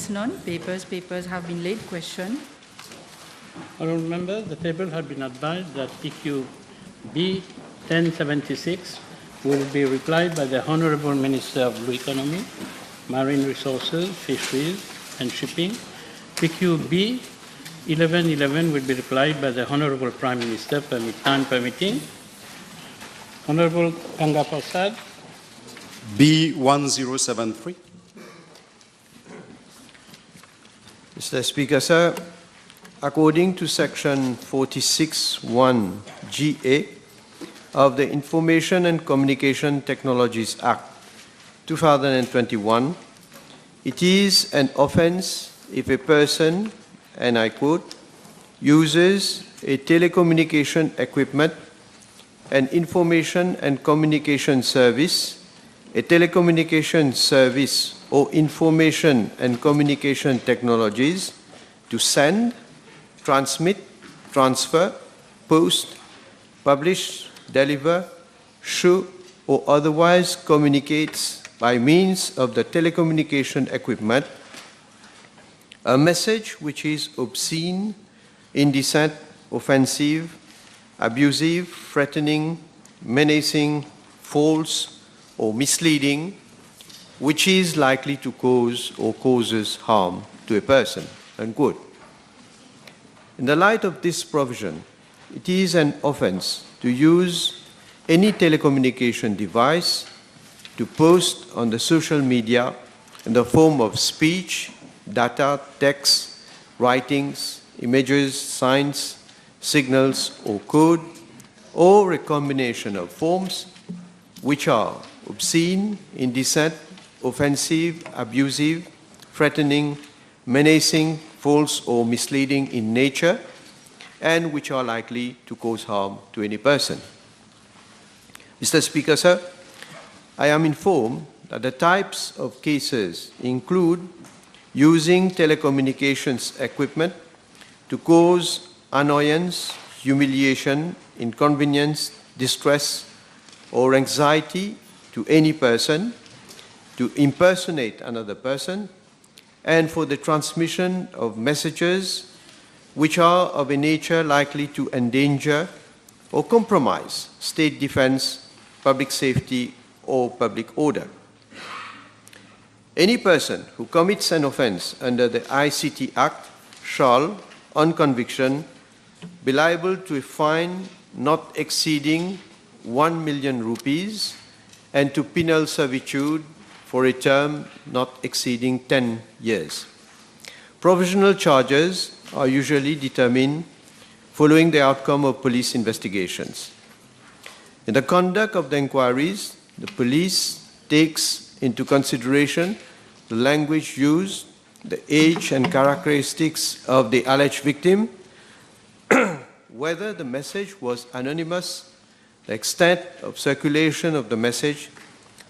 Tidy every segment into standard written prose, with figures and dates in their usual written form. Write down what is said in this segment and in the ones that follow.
Comments none. Papers have been laid. Question. Honourable Member, the table had been advised that PQ B 1076 will be replied by the Honourable Minister of Blue Economy, Marine Resources, Fisheries and Shipping. PQ B 1111 will be replied by the Honourable Prime Minister, time permitting. Honourable Ganga Prasad. B 1073. Mr. Speaker, sir, according to Section 46(1)(GA of the Information and Communication Technologies Act 2021, it is an offence if a person, and I quote, uses a telecommunication equipment, an information and communication service, a telecommunication service or information and communication technologies to send, transmit, transfer, post, publish, deliver, show, or otherwise communicates by means of the telecommunication equipment a message which is obscene, indecent, offensive, abusive, threatening, menacing, false, or misleading, which is likely to cause or causes harm to a person, unquote. In the light of this provision, it is an offence to use any telecommunication device to post on the social media in the form of speech, data, text, writings, images, signs, signals, or code, or a combination of forms which are obscene, indecent, offensive, abusive, threatening, menacing, false, or misleading in nature, and which are likely to cause harm to any person. Mr. Speaker, sir, I am informed that the types of cases include using telecommunications equipment to cause annoyance, humiliation, inconvenience, distress, or anxiety to any person, to impersonate another person, and for the transmission of messages which are of a nature likely to endanger or compromise state defense, public safety, or public order. Any person who commits an offense under the ICT Act shall, on conviction, be liable to a fine not exceeding 1 million rupees and to penal servitude for a term not exceeding 10 years. Provisional charges are usually determined following the outcome of police investigations. In the conduct of the inquiries, the police takes into consideration the language used, the age and characteristics of the alleged victim, whether the message was anonymous, the extent of circulation of the message,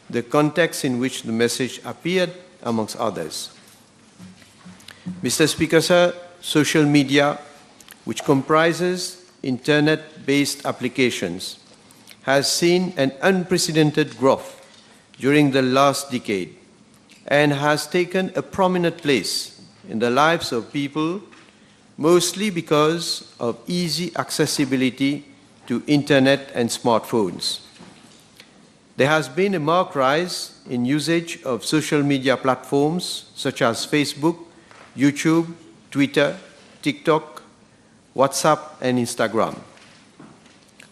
the context in which the message appeared, amongst others. Mr. Speaker, sir, social media, which comprises internet-based applications, has seen an unprecedented growth during the last decade and has taken a prominent place in the lives of people, mostly because of easy accessibility to internet and smartphones. There has been a marked rise in usage of social media platforms such as Facebook, YouTube, Twitter, TikTok, WhatsApp, and Instagram.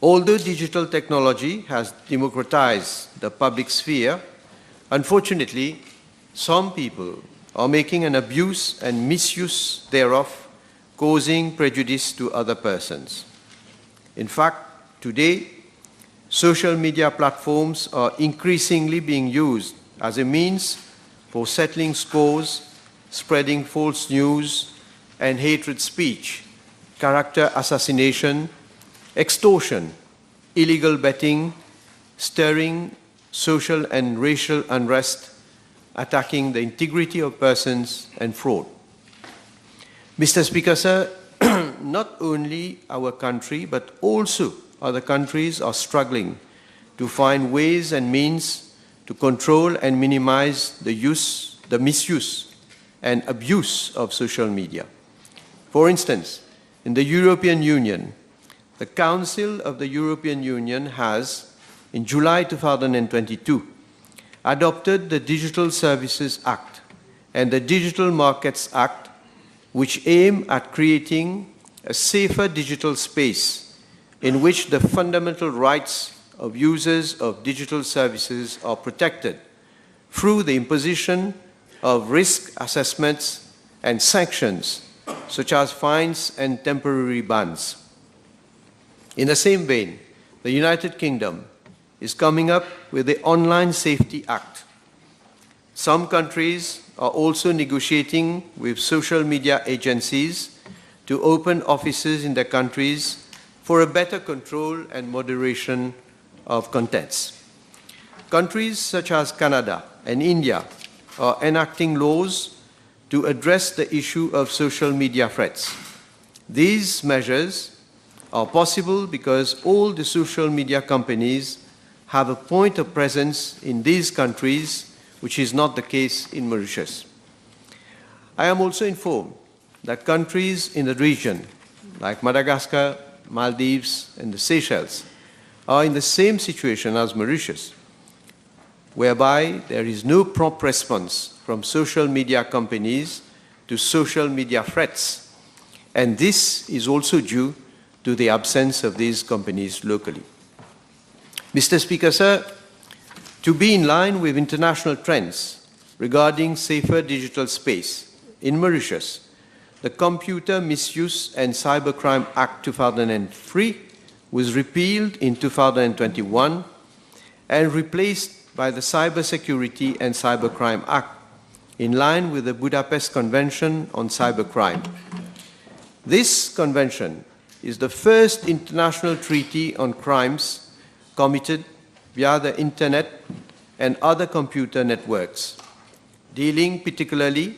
Although digital technology has democratized the public sphere, unfortunately, some people are making an abuse and misuse thereof, causing prejudice to other persons. In fact, today, social media platforms are increasingly being used as a means for settling scores, spreading false news and hatred speech, character assassination, extortion, illegal betting, stirring social and racial unrest, attacking the integrity of persons, and fraud. Mr. Speaker, sir, not only our country, but also other countries are struggling to find ways and means to control and minimize the misuse and abuse of social media. For instance, in the European Union, the Council of the European Union has, in July 2022, adopted the Digital Services Act and the Digital Markets Act, which aim at creating a safer digital space in which the fundamental rights of users of digital services are protected through the imposition of risk assessments and sanctions, such as fines and temporary bans. In the same vein, the United Kingdom is coming up with the Online Safety Act. Some countries are also negotiating with social media agencies to open offices in their countries for a better control and moderation of contents. Countries such as Canada and India are enacting laws to address the issue of social media threats. These measures are possible because all the social media companies have a point of presence in these countries, which is not the case in Mauritius. I am also informed that countries in the region, like Madagascar, Maldives, and the Seychelles, are in the same situation as Mauritius, whereby there is no prompt response from social media companies to social media threats, and this is also due to the absence of these companies locally. Mr. Speaker, sir, to be in line with international trends regarding safer digital space, in Mauritius, the Computer Misuse and Cybercrime Act 2003 was repealed in 2021 and replaced by the Cybersecurity and Cybercrime Act, in line with the Budapest Convention on Cybercrime. This convention is the first international treaty on crimes committed via the Internet and other computer networks, dealing particularly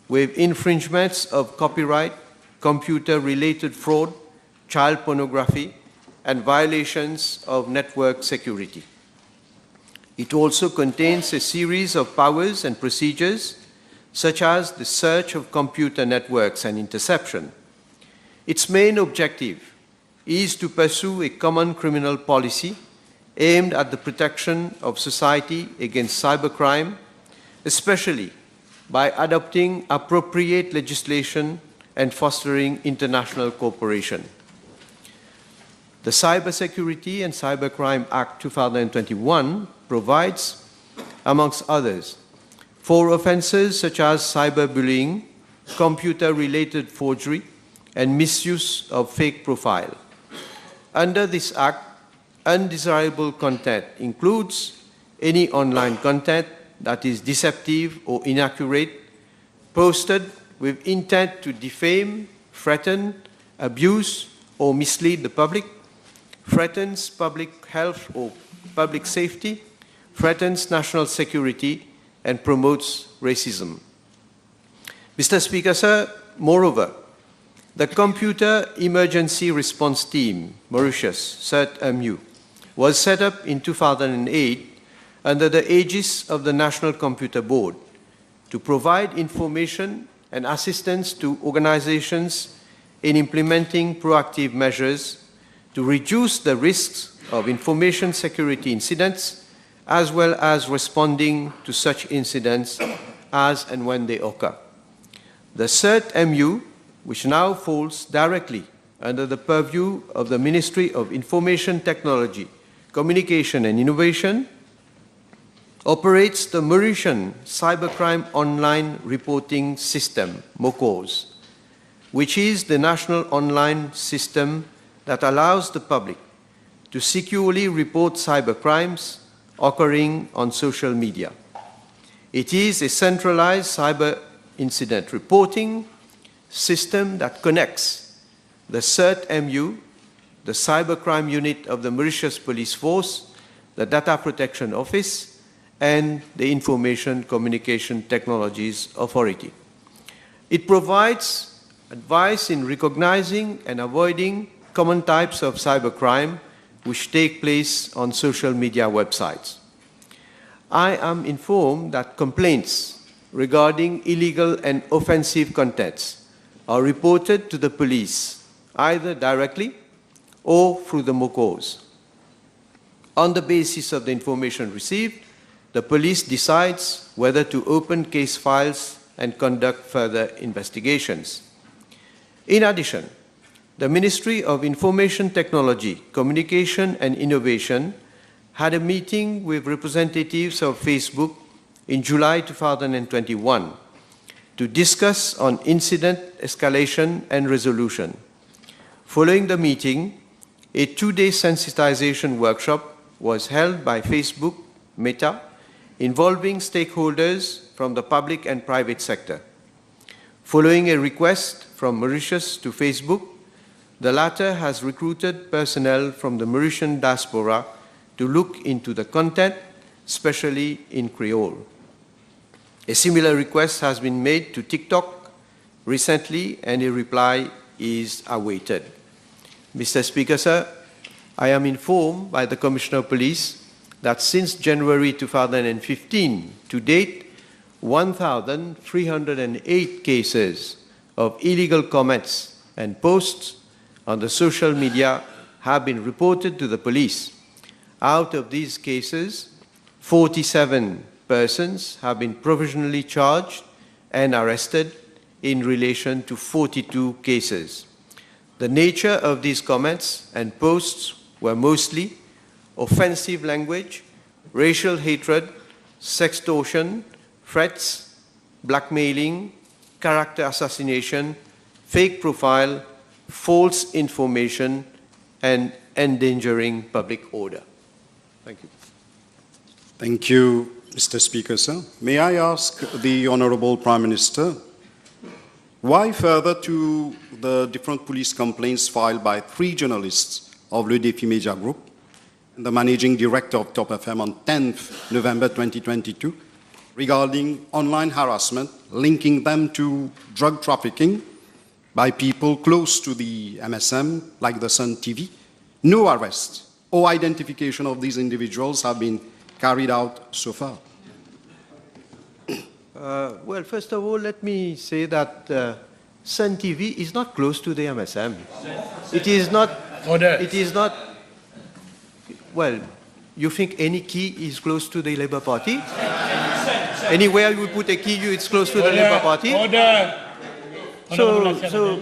with infringements of copyright, computer-related fraud, child pornography, and violations of network security. It also contains a series of powers and procedures, such as the search of computer networks and interception. Its main objective is to pursue a common criminal policy aimed at the protection of society against cybercrime, especially by adopting appropriate legislation and fostering international cooperation. The Cybersecurity and Cybercrime Act 2021 provides, amongst others, for offenses such as cyberbullying, computer-related forgery, and misuse of fake profile. Under this act, undesirable content includes any online content that is deceptive or inaccurate, posted with intent to defame, threaten, abuse, or mislead the public, threatens public health or public safety, threatens national security, and promotes racism. Mr. Speaker, sir, moreover, the Computer Emergency Response Team, Mauritius, CERT-MU, was set up in 2008 under the aegis of the National Computer Board to provide information and assistance to organizations in implementing proactive measures to reduce the risks of information security incidents, as well as responding to such incidents as and when they occur. The CERT-MU, which now falls directly under the purview of the Ministry of Information Technology, Communication and Innovation, operates the Mauritian Cybercrime Online Reporting System, MOCOS, which is the national online system that allows the public to securely report cybercrimes occurring on social media. It is a centralized cyber incident reporting system that connects the CERT-MU, the cybercrime unit of the Mauritius Police Force, the Data Protection Office, and the Information Communication Technologies Authority. It provides advice in recognizing and avoiding common types of cybercrime which take place on social media websites. I am informed that complaints regarding illegal and offensive contents are reported to the police, either directly or through the MOCOs. On the basis of the information received, the police decides whether to open case files and conduct further investigations. In addition, the Ministry of Information Technology, Communication and Innovation had a meeting with representatives of Facebook in July 2021 to discuss on incident escalation and resolution. Following the meeting, a two-day sensitization workshop was held by Facebook, Meta, involving stakeholders from the public and private sector. Following a request from Mauritius to Facebook, the latter has recruited personnel from the Mauritian diaspora to look into the content, especially in Creole. A similar request has been made to TikTok recently, and a reply is awaited. Mr. Speaker, sir, I am informed by the Commissioner of Police that since January 2015 to date, 1,308 cases of illegal comments and posts on the social media have been reported to the police. Out of these cases, 47 persons have been provisionally charged and arrested in relation to 42 cases. The nature of these comments and posts were mostly offensive language, racial hatred, sextortion, threats, blackmailing, character assassination, fake profile, false information, and endangering public order. Thank you. Thank you, Mr. Speaker, sir. May I ask the Honorable Prime Minister, why further to the different police complaints filed by 3 journalists of Le Défi Media Group and the Managing Director of Top FM on 10th November 2022 regarding online harassment linking them to drug trafficking by people close to the MSM, like the Sun TV? No arrest or identification of these individuals have been carried out so far. Well, first of all, let me say that Sun TV is not close to the MSM. It is not. It is not. Well, you think any key is close to the Labour Party? Anywhere you put a key, it's close to the Labour Party. So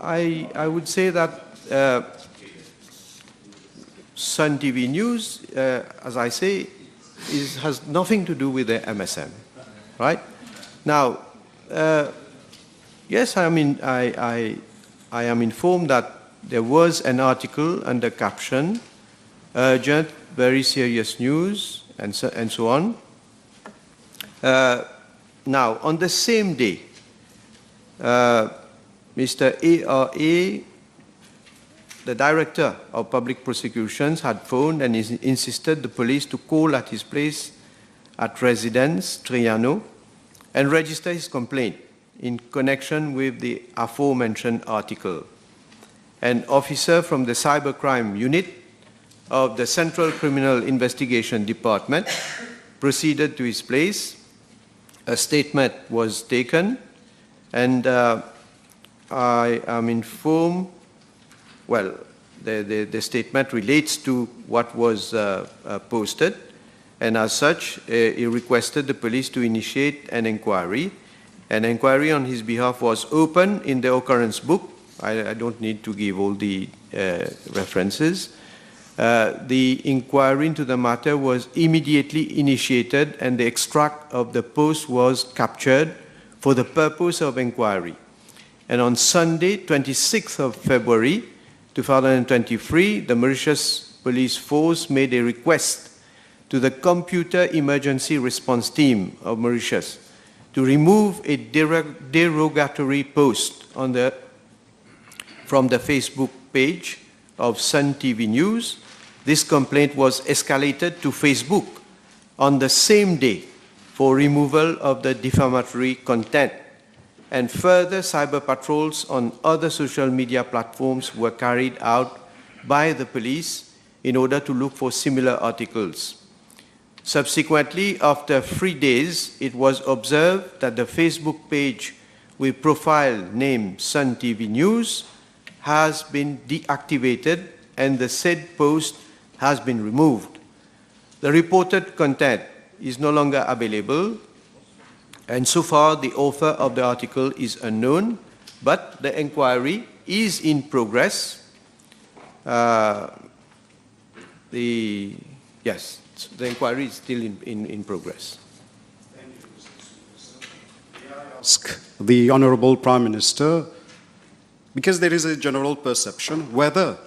I would say that Sun TV News, as I say, has nothing to do with the MSM, right? Now, yes, I am informed that there was an article under caption, urgent, very serious news, and so on. Now, on the same day, Mr. A.R.A., the Director of Public Prosecutions, had phoned and insisted the police to call at his place at residence, Triano, and register his complaint in connection with the aforementioned article. An officer from the Cybercrime Unit of the Central Criminal Investigation Department proceeded to his place. A statement was taken, and I am informed, well, the statement relates to what was posted, and as such, he requested the police to initiate an inquiry. An inquiry on his behalf was opened in the occurrence book. I don't need to give all the references. The inquiry into the matter was immediately initiated, and the extract of the post was captured for the purpose of inquiry. And on Sunday, 26th of February, 2023, the Mauritius Police Force made a request to the Computer Emergency Response Team of Mauritius to remove a derogatory post from the Facebook page of Sun TV News. This complaint was escalated to Facebook on the same day for removal of the defamatory content, and further cyber patrols on other social media platforms were carried out by the police in order to look for similar articles. Subsequently, after 3 days, it was observed that the Facebook page with profile name Sun TV News has been deactivated and the said post has been removed. The reported content is no longer available, and so far the author of the article is unknown, but the inquiry is in progress. Yes, the inquiry is still in progress. Ask the Honorable Prime Minister, because there is a general perception whether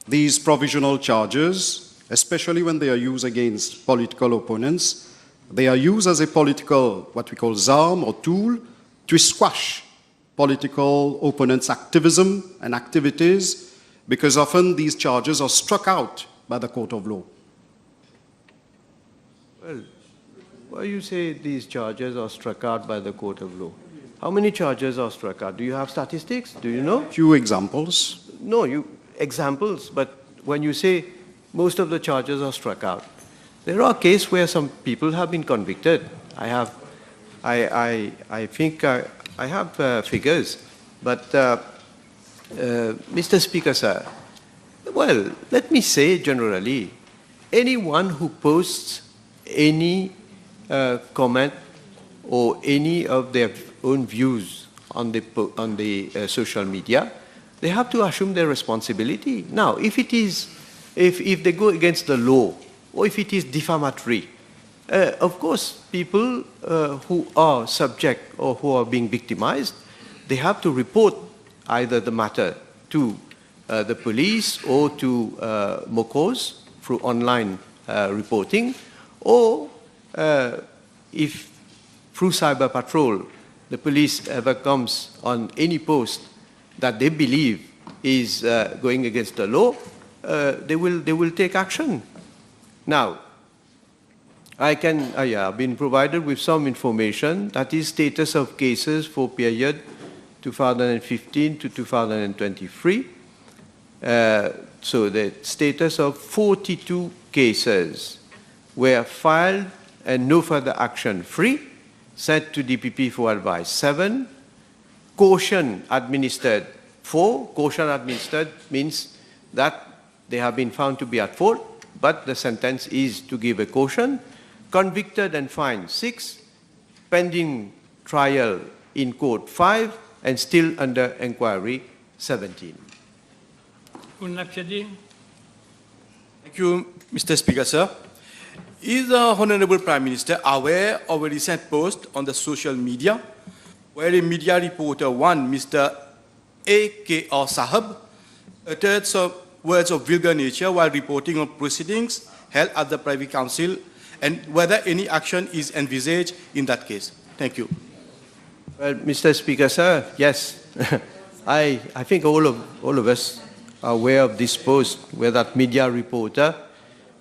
these provisional charges, especially when they are used against political opponents, they are used as a political, what we call arm or tool, to squash political opponents' activism and activities, because often these charges are struck out by the court of law. Well, why you say these charges are struck out by the court of law? How many charges are struck out? Do you have statistics? Do you know? Few examples. No, examples, but when you say most of the charges are struck out, there are cases where some people have been convicted. I think I have figures, but Mr. Speaker, sir, well, let me say generally, anyone who posts any comment or any of their own views on the social media, they have to assume their responsibility. Now, if they go against the law, or if it is defamatory, of course, people who are subject or who are being victimized, they have to report either the matter to the police or to MOCOs through online reporting, or if through Cyber Patrol the police ever comes on any post that they believe is going against the law, they will take action. Now, I've been provided with some information, that is status of cases for period 2015 to 2023. So the status of 42 cases were filed and no further action free, sent to DPP for advice 7, caution administered 4. Caution administered means that they have been found to be at fault, but the sentence is to give a caution. Convicted and fined 6, pending trial in court 5, and still under inquiry 17. Thank you, Mr. Speaker, sir. Is the Honorable Prime Minister aware of a recent post on the social media where a media reporter, Mr. A.K.R. Sahab, uttered some words of vulgar nature while reporting on proceedings held at the Privy Council, and whether any action is envisaged in that case? Thank you. Well, Mr. Speaker, sir, yes. I think all of us are aware of this post where that media reporter,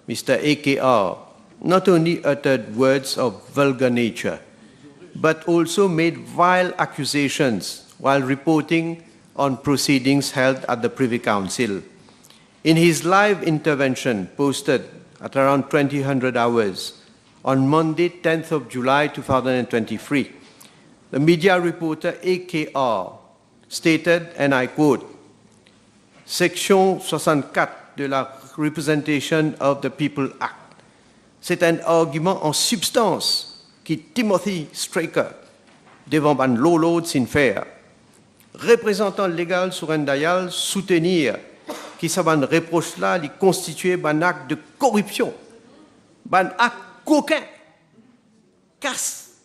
Mr. A.K.R., not only uttered words of vulgar nature, but also made vile accusations while reporting on proceedings held at the Privy Council. In his live intervention posted at around 2000 hours on Monday, 10th of July 2023, the media reporter A.K.R. stated, and I quote, Section 64 de la Representation of the People Act. C'est un argument en substance qui Timothy Straker, devant ban lolo sin faire, représentant légal sur un dial soutenir qui sa ban reproche là li constituer ban acte de corruption, ban acte coquin, casse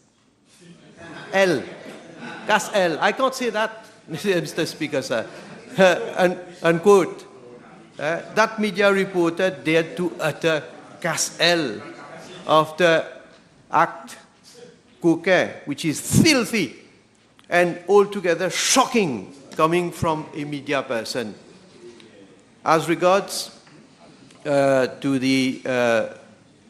L. I can't say that, Mr. Speaker, sir. Unquote. That media reporter dared to utter casse L after act coquin, which is filthy and altogether shocking coming from a media person. As regards to the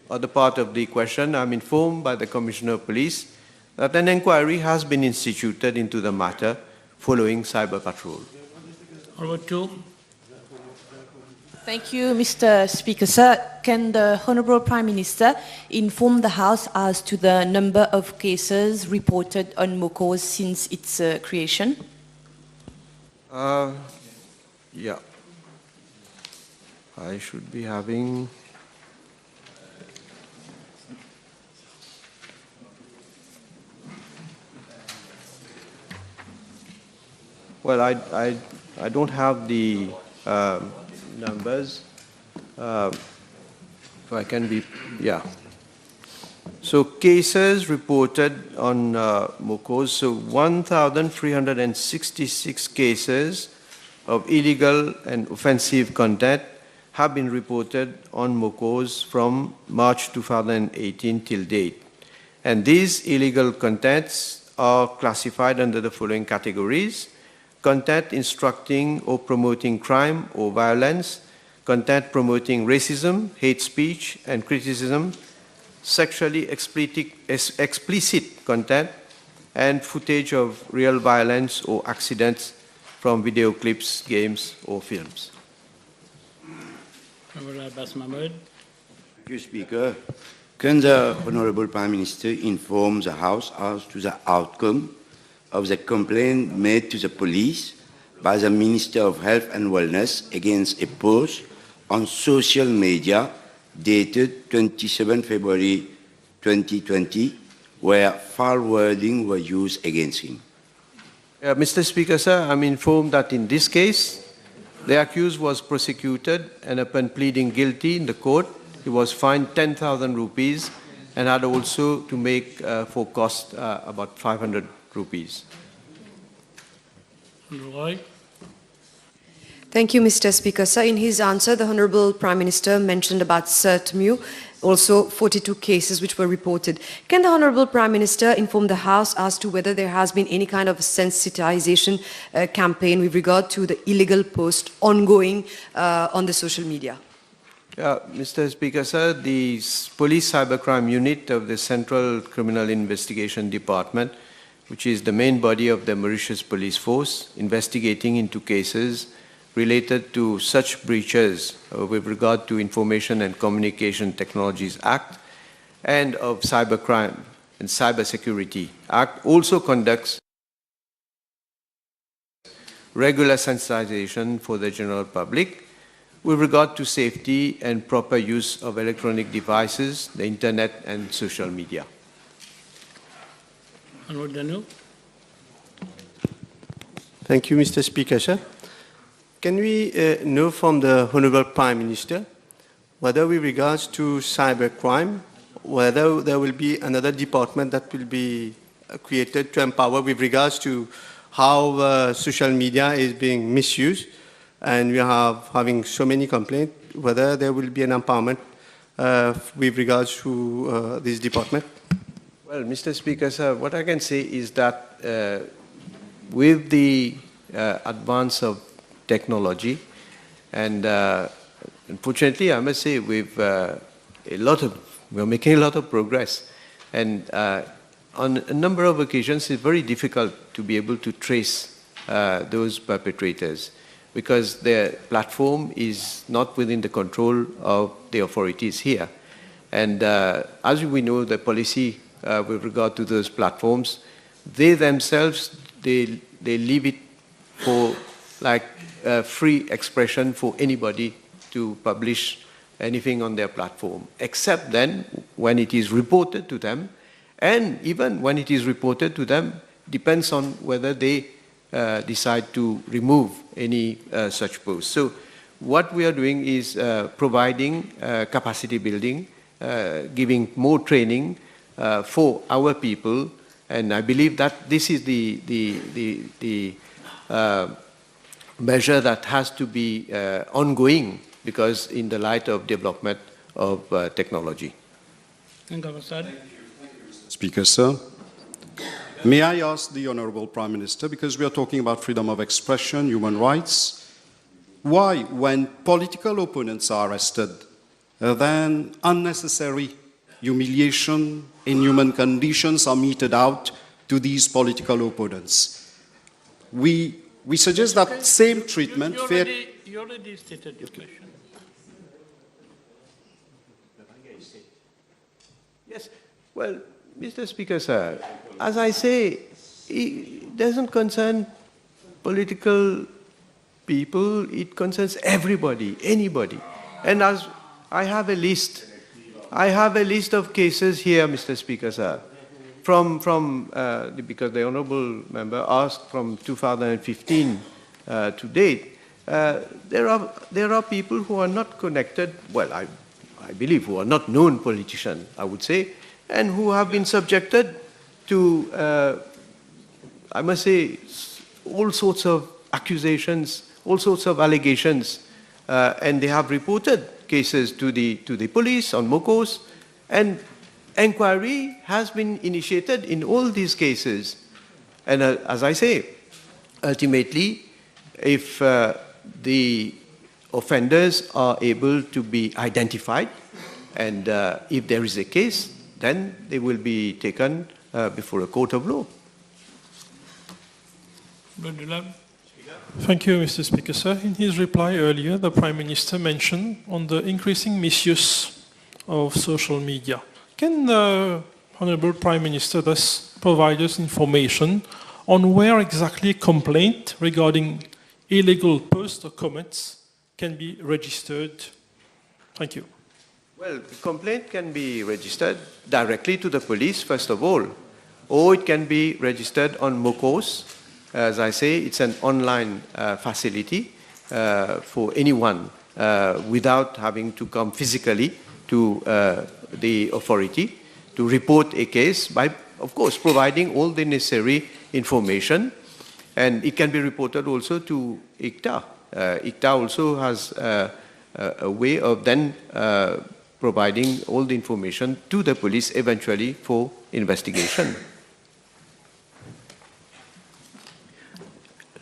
other part of the question, I'm informed by the Commissioner of Police that an inquiry has been instituted into the matter following Cyber Patrol. Number 2. Thank you, Mr. Speaker. Sir, can the Honourable Prime Minister inform the House as to the number of cases reported on MOCOS since its creation? Yeah. I should be having... Well, I don't have the numbers. So I can be, yeah. So cases reported on MOCOS, so 1,366 cases of illegal and offensive content have been reported on MOCOS from March 2018 till date. And these illegal contents are classified under the following categories: content instructing or promoting crime or violence, content promoting racism, hate speech and criticism, sexually explicit content, and footage of real violence or accidents from video clips, games or films. Thank you, Speaker. Can the Honourable Prime Minister inform the House as to the outcome of the complaint made to the police by the Minister of Health and Wellness against a post on social media dated 27 February 2020, where foul wording were used against him? Mr. Speaker, sir, I'm informed that in this case, the accused was prosecuted, and upon pleading guilty in the court, he was fined 10,000 rupees and had also to make for cost about 500 rupees. Thank you, Mr. Speaker. Sir, in his answer, the Honourable Prime Minister mentioned about CERTMU, also 42 cases which were reported. Can the Honourable Prime Minister inform the House as to whether there has been any kind of sensitization campaign with regard to the illegal post ongoing on the social media? Mr. Speaker, sir, the Police Cybercrime Unit of the Central Criminal Investigation Department, which is the main body of the Mauritius Police Force, investigating into cases related to such breaches with regard to Information and Communication Technologies Act and of Cybercrime and Cybersecurity Act, also conducts regular sensitization for the general public with regard to safety and proper use of electronic devices, the internet and social media. Thank you, Mr. Speaker, sir. Can we know from the Honourable Prime Minister whether with regards to cybercrime, whether there will be another department that will be created to empower with regards to how social media is being misused, and we are having so many complaints, whether there will be an empowerment with regards to this department? Well, Mr. Speaker, sir, what I can say is that with the advance of technology, and unfortunately, I must say, we're making a lot of progress, and on a number of occasions, it's very difficult to be able to trace those perpetrators, because their platform is not within the control of the authorities here. And as we know, the policy with regard to those platforms, they themselves, they leave it for like free expression for anybody to publish anything on their platform, except then when it is reported to them, and even when it is reported to them, depends on whether they decide to remove any such post. So what we are doing is providing capacity building, giving more training for our people, and I believe that this is the measure that has to be ongoing, because in the light of development of technology. Speaker, sir. May I ask the Honourable Prime Minister, because we are talking about freedom of expression, human rights, why, when political opponents are arrested, then unnecessary humiliation, inhuman conditions are meted out to these political opponents? We suggest that same treatment... You already stated your question. Yes. Well, Mr. Speaker, sir, as I say, it doesn't concern political people, it concerns everybody, anybody. And as I have a list of cases here, Mr. Speaker, sir, because the Honourable Member asked from 2015 to date, there are people who are not connected, well, I believe who are not known politicians, I would say, and who have been subjected to, I must say, all sorts of accusations, all sorts of allegations, and they have reported cases to the police on MOCOS, and inquiry has been initiated in all these cases. And as I say, ultimately, if the offenders are able to be identified, and if there is a case, then they will be taken before a court of law. Thank you, Mr. Speaker, sir. In his reply earlier, the Prime Minister mentioned on the increasing misuse of social media. Can the Honourable Prime Minister thus provide us information on where exactly a complaint regarding illegal posts or comments can be registered? Thank you. Well, the complaint can be registered directly to the police, first of all, or it can be registered on MOCOS. As I say, it's an online facility for anyone without having to come physically to the authority to report a case by, of course, providing all the necessary information. And it can be reported also to ICTA. ICTA also has a way of then providing all the information to the police eventually for investigation.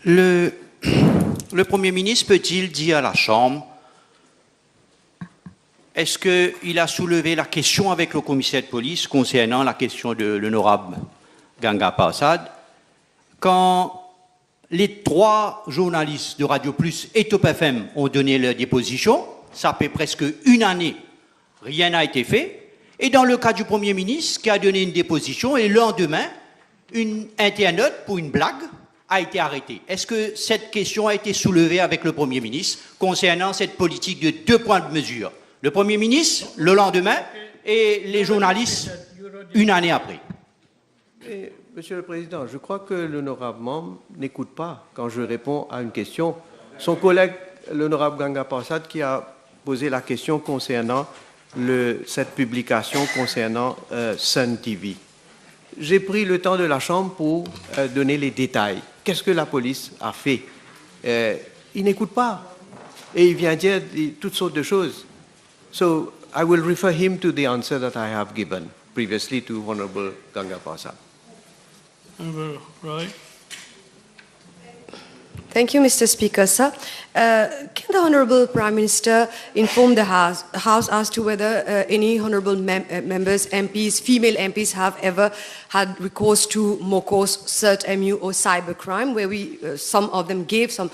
Le Premier ministre peut-il dire à la Chambre, est-ce qu'il a soulevé la question avec le commissaire de police concernant la question de l'honorable Ganga Prasad, quand les 3 journalistes de Radio Plus et Top FM ont donné leur déposition, ça fait presque une année, rien n'a été fait, et dans le cas du Premier ministre qui a donné une déposition et le lendemain, une internaute pour une blague a été arrêté. Est-ce que cette question a été soulevée avec le Premier ministre concernant cette politique de 2 points de mesure? Le Premier ministre, le lendemain, et les journalistes, une année après. Et, Monsieur le Président, je crois que l'honorable membre n'écoute pas quand je réponds à une question. Son collègue, l'honorable Ganga Prasad, qui a posé la question concernant cette publication concernant Sun TV. J'ai pris le temps de la Chambre pour donner les détails. Qu'est-ce que la police a fait? Il n'écoute pas. Et il vient dire toutes sortes de choses. So, I will refer him to the answer that I have given previously to Honorable Ganga Prasad. Right. Thank you, Mr. Speaker, sir. Can the Honourable Prime Minister inform the House as to whether any Honourable members, MPs, female MPs have ever had recourse to MOCOS, CERT-MU or cybercrime, where some of them gave some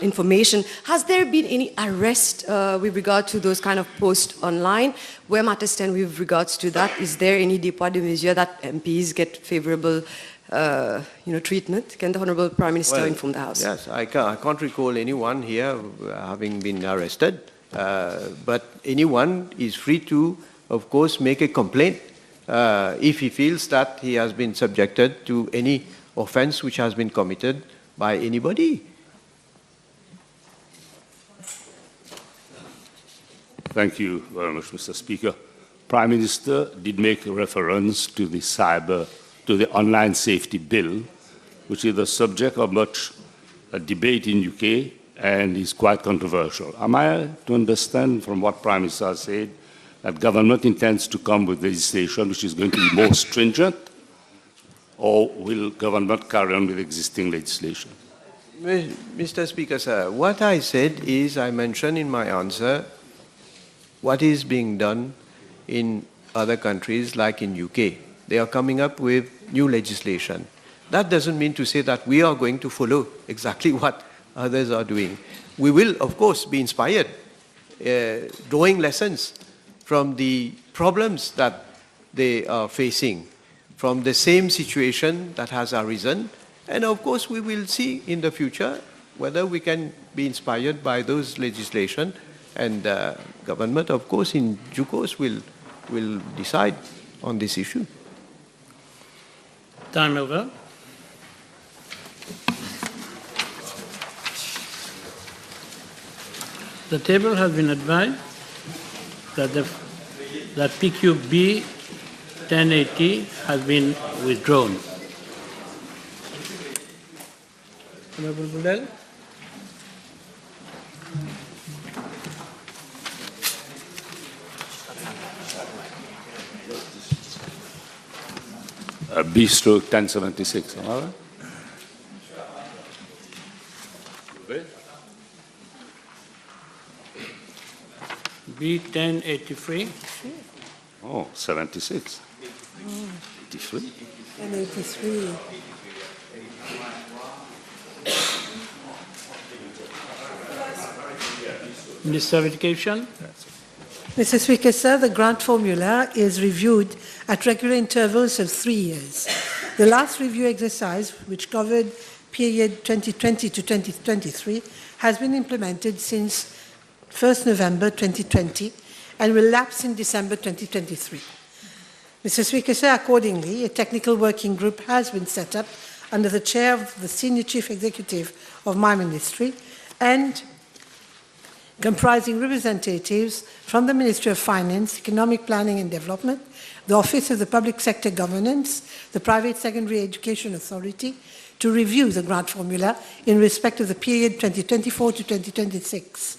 information? Has there been any arrest with regard to those kind of posts online? Where matters stand with regards to that? Is there any dépôt de mesure that MPs get favourable treatment? Can the Honourable Prime Minister inform the House? Yes, I can't recall anyone here having been arrested, but anyone is free to, of course, make a complaint if he feels that he has been subjected to any offence which has been committed by anybody. Thank you very much, Mr. Speaker. Prime Minister did make a reference to the online safety bill, which is the subject of much debate in UK and is quite controversial. Am I to understand from what Prime Minister said that government intends to come with legislation which is going to be more stringent, or will government carry on with existing legislation? Mr. Speaker, sir, what I said is, I mentioned in my answer what is being done in other countries like in UK. They are coming up with new legislation. That doesn't mean to say that we are going to follow exactly what others are doing. We will, of course, be inspired, drawing lessons from the problems that they are facing, from the same situation that has arisen. And of course, we will see in the future whether we can be inspired by those legislation, and government, of course, in due course will decide on this issue. Time over. The table has been advised that that PQB 1080 has been withdrawn. Honorable Budel? B/1076, am I right? B1083. Oh, 76. 83. And 83. Minister of Education. Mr. Speaker, sir, the grant formula is reviewed at regular intervals of 3 years. The last review exercise, which covered period 2020 to 2023, has been implemented since 1st November 2020 and will lapse in December 2023. Mr. Speaker, sir, accordingly, a technical working group has been set up under the chair of the Senior Chief Executive of my ministry and comprising representatives from the Ministry of Finance, Economic Planning and Development, the Office of the Public Sector Governance, the Private Secondary Education Authority, to review the grant formula in respect of the period 2024 to 2026.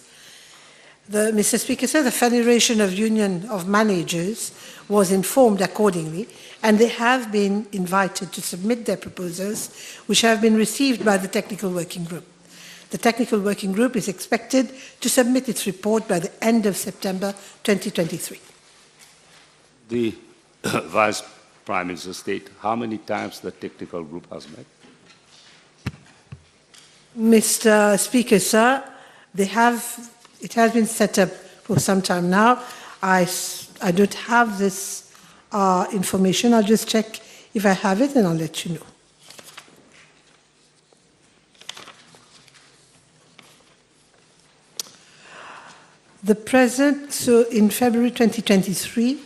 Mr. Speaker, sir, the Federation of Union of Managers was informed accordingly, and they have been invited to submit their proposals, which have been received by the Technical Working Group. The Technical Working Group is expected to submit its report by the end of September 2023. The Vice Prime Minister state how many times the technical group has met? Mr. Speaker, sir, it has been set up for some time now. I don't have this information. I'll just check if I have it and I'll let you know. So in February 2023,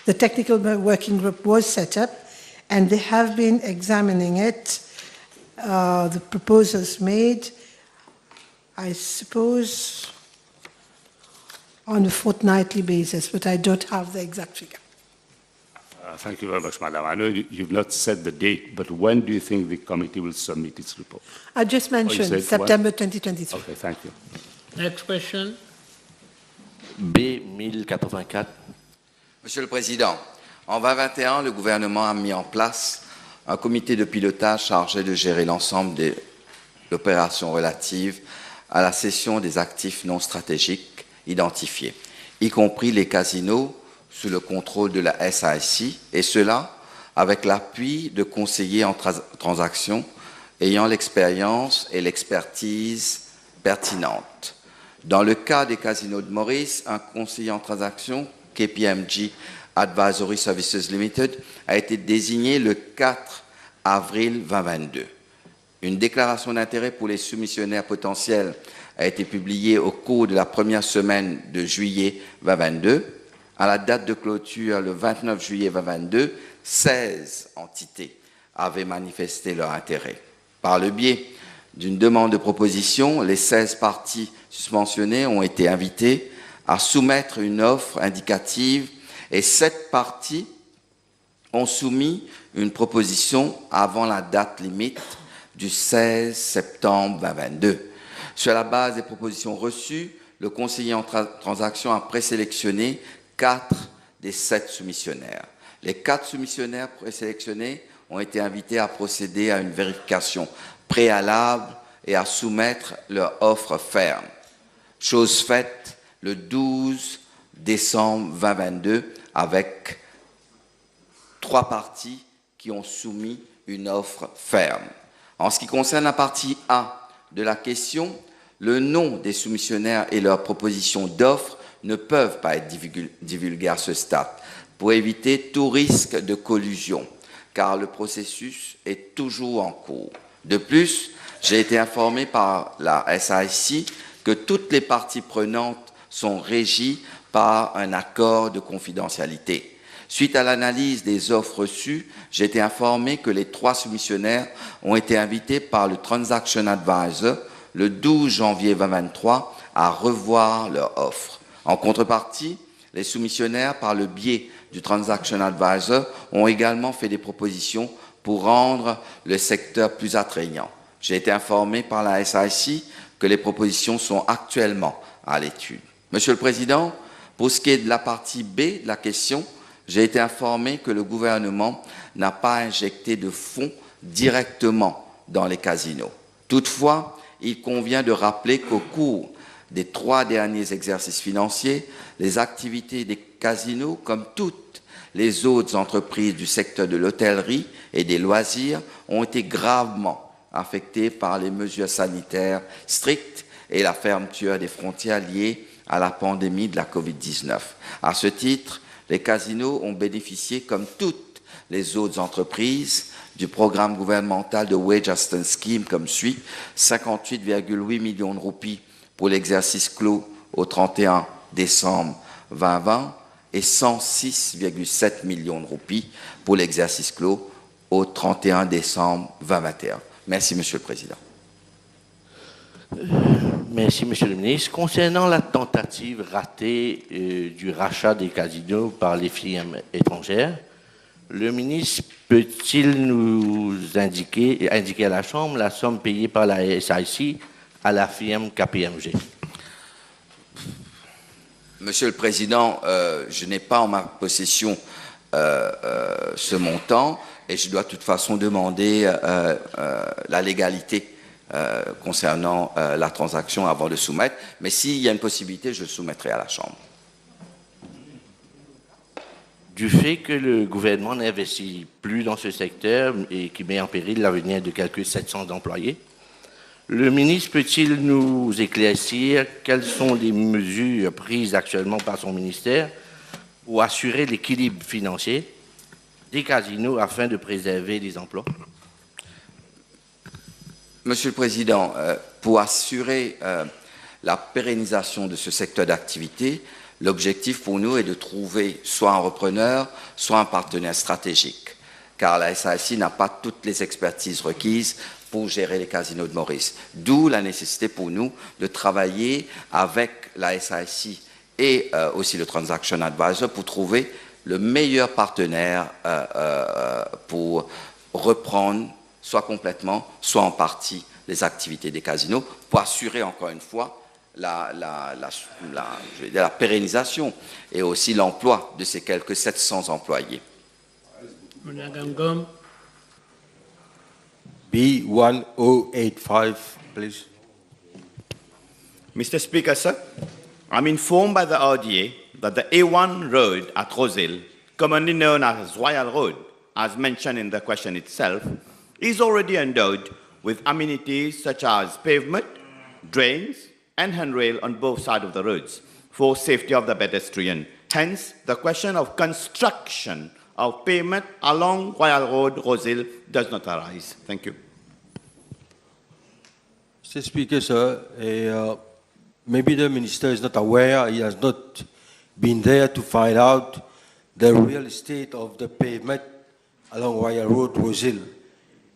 the Technical Working Group was set up and they have been examining it, the proposals made, I suppose, on a fortnightly basis, but I don't have the exact figure. Thank you very much, Madam. I know you've not set the date, but when do you think the committee will submit its report? I just mentioned September 2023. Okay, thank you. Next question. B1084. Monsieur le Président, en 2021, le gouvernement a mis en place un comité de pilotage chargé de gérer l'ensemble de l'opération relative à la cession des actifs non stratégiques identifiés, y compris les casinos sous le contrôle de la SASI, et cela avec l'appui de conseillers en transactions ayant l'expérience et l'expertise pertinentes. Dans le cas des casinos de Maurice, un conseiller en transactions, KPMG Advisory Services Limited, a été désigné le 4 avril 2022. Une déclaration d'intérêt pour les soumissionnaires potentiels a été publiée au cours de la première semaine de juillet 2022. À la date de clôture, le 29 juillet 2022, 16 entités avaient manifesté leur intérêt. Par le biais d'une demande de proposition, les 16 parties suspensionnées ont été invitées à soumettre une offre indicative et 7 parties ont soumis une proposition avant la date limite du 16 septembre 2022. Sur la base des propositions reçues, le conseiller en transaction a présélectionné 4 des 7 soumissionnaires. Les 4 soumissionnaires présélectionnés ont été invités à procéder à une vérification préalable et à soumettre leur offre ferme. Chose faite le 12 décembre 2022 avec 3 parties qui ont soumis une offre ferme. En ce qui concerne la partie A de la question, le nom des soumissionnaires et leur proposition d'offre ne peuvent pas être divulgués à ce stade pour éviter tout risque de collusion, car le processus est toujours en cours. De plus, j'ai été informé par la SAIC que toutes les parties prenantes sont régies par un accord de confidentialité. Suite à l'analyse des offres reçues, j'ai été informé que les 3 soumissionnaires ont été invités par le Transaction Advisor le 12 janvier 2023 à revoir leur offre. En contrepartie, les soumissionnaires, par le biais du Transaction Advisor, ont également fait des propositions pour rendre le secteur plus attrayant. J'ai été informé par la SAIC que les propositions sont actuellement à l'étude. Monsieur le Président, pour ce qui est de la partie B de la question, j'ai été informé que le gouvernement n'a pas injecté de fonds directement dans les casinos. Toutefois, il convient de rappeler qu'au cours des 3 derniers exercices financiers, les activités des casinos, comme toutes les autres entreprises du secteur de l'hôtellerie et des loisirs, ont été gravement affectées par les mesures sanitaires strictes et la fermeture des frontières liées à la pandémie de la Covid-19. À ce titre, les casinos ont bénéficié, comme toutes les autres entreprises, du programme gouvernemental de Wage Assistance Scheme comme suit: 58,8 millions de roupies pour l'exercice clos au 31 décembre 2020 et 106,7 millions de roupies pour l'exercice clos au 31 décembre 2021. Merci, Monsieur le Président. Merci, Monsieur le Ministre. Concernant la tentative ratée du rachat des casinos par les firmes étrangères, le ministre peut-il nous indiquer à la Chambre la somme payée par la SAIC à la firme KPMG? Monsieur le Président, je n'ai pas en ma possession ce montant et je dois de toute façon demander la légalité concernant la transaction avant de soumettre. Mais s'il y a une possibilité, je le soumettrai à la Chambre. Du fait que le gouvernement n'investit plus dans ce secteur et qui met en péril l'avenir de quelques 700 employés, le ministre peut-il nous éclaircir quelles sont les mesures prises actuellement par son ministère pour assurer l'équilibre financier des casinos afin de préserver les emplois? Monsieur le Président, pour assurer la pérennisation de ce secteur d'activité, l'objectif pour nous est de trouver soit un repreneur, soit un partenaire stratégique, car la SAIC n'a pas toutes les expertises requises pour gérer les casinos de Maurice. D'où la nécessité pour nous de travailler avec la SAIC et aussi le Transaction Advisor pour trouver le meilleur partenaire pour reprendre soit complètement, soit en partie les activités des casinos, pour assurer encore une fois la pérennisation et aussi l'emploi de ces quelques 700 employés. B1085, please. Mr. Speaker, sir, I'm informed by the RDA that the A1 road at Rosehill, commonly known as Royal Road, as mentioned in the question itself, is already endowed with amenities such as pavement, drains, and handrail on both sides of the roads for safety of the pedestrian. Hence, the question of construction of pavement along Royal Road, Rosehill, does not arise. Thank you. Mr. Speaker, sir, maybe the minister is not aware, he has not been there to find out the real state of the pavement along Royal Road, Rosehill.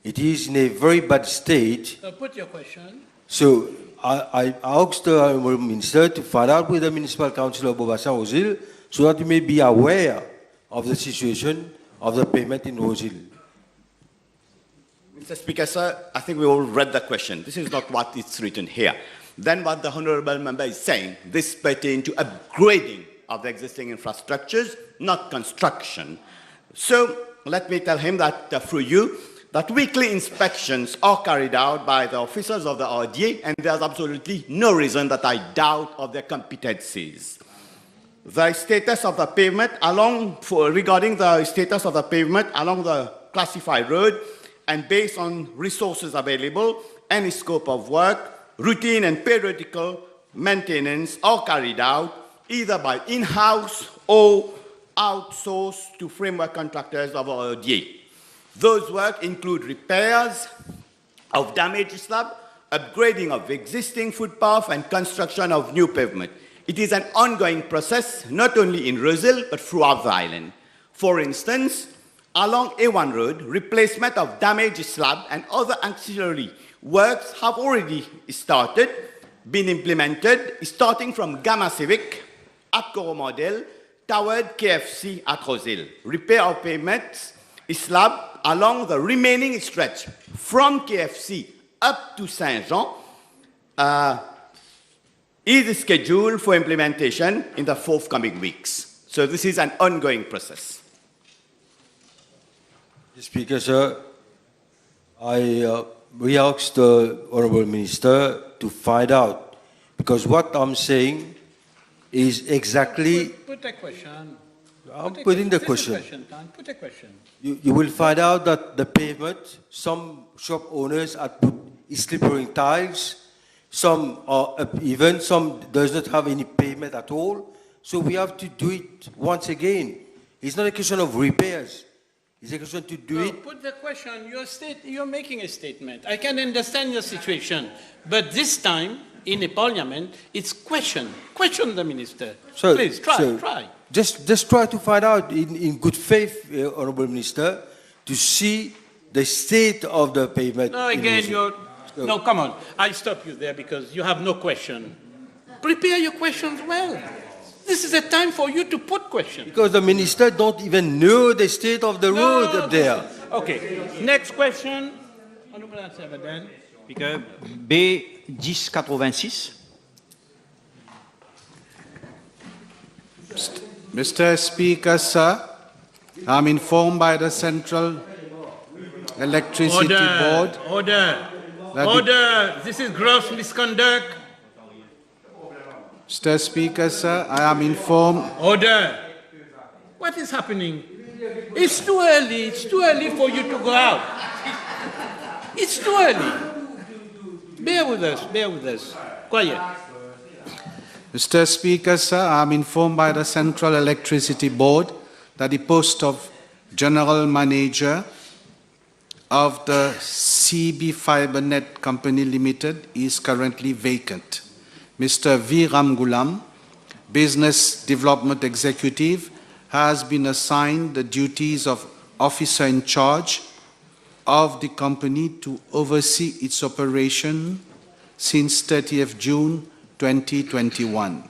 It is in a very bad state. Put your question. So I asked the minister to find out with the municipal council of Bobassa Rosehill so that you may be aware of the situation of the payment in Rosehill. Mr. Speaker, sir, I think we all read the question. This is not what is written here. Then what the honourable member is saying, this pertains to upgrading of the existing infrastructures, not construction. So let me tell him that through you, that weekly inspections are carried out by the officers of the RDA, and there's absolutely no reason that I doubt of their competencies. The status of the pavement regarding the status of the pavement along the classified road, and based on resources available, any scope of work, routine and periodical maintenance are carried out either by in-house or outsourced to framework contractors of ODA. Those work include repairs of damaged slab, upgrading of existing footpath, and construction of new pavement. It is an ongoing process, not only in Rosehill, but throughout the island. For instance, along A1 Road, replacement of damaged slab and other ancillary works have already started, been implemented, starting from Gamma Civic at Coromandel toward KFC at Rosehill. Repair of pavements slab along the remaining stretch from KFC up to Saint-Jean is scheduled for implementation in the forthcoming weeks. So this is an ongoing process. Mr. Speaker, sir, we asked the Honourable Minister to find out, because what I'm saying is exactly... Put a question. I'm putting the question. Put a question. You will find out that the pavement, some shop owners are put slippery tiles, some are uneven, some does not have any pavement at all. So we have to do it once again. It's not a question of repairs. It's a question to do it. Put the question. You're making a statement. I can understand your situation, but this time in a parliament, it's question. Question the minister. So, please try. Just try to find out in good faith, Honourable Minister, to see the state of the pavement. No, again, no, come on. I stop you there because you have no question. Prepare your questions well. This is a time for you to put questions. Because the minister don't even know the state of the road up there. Okay. Next question. Speaker, B1086. Mr. Speaker, sir, I'm informed by the Central Electricity Board. Order. This is gross misconduct. Mr. Speaker, sir, I am informed. Order. What is happening? It's too early. It's too early for you to go out. It's too early. Bear with us. Quiet. Mr. Speaker, sir, I am informed by the Central Electricity Board that the post of General Manager of the CB Fibernet Company Limited is currently vacant. Mr. V. Ramgulam, Business Development Executive, has been assigned the duties of officer in charge of the company to oversee its operation since 30th June 2021.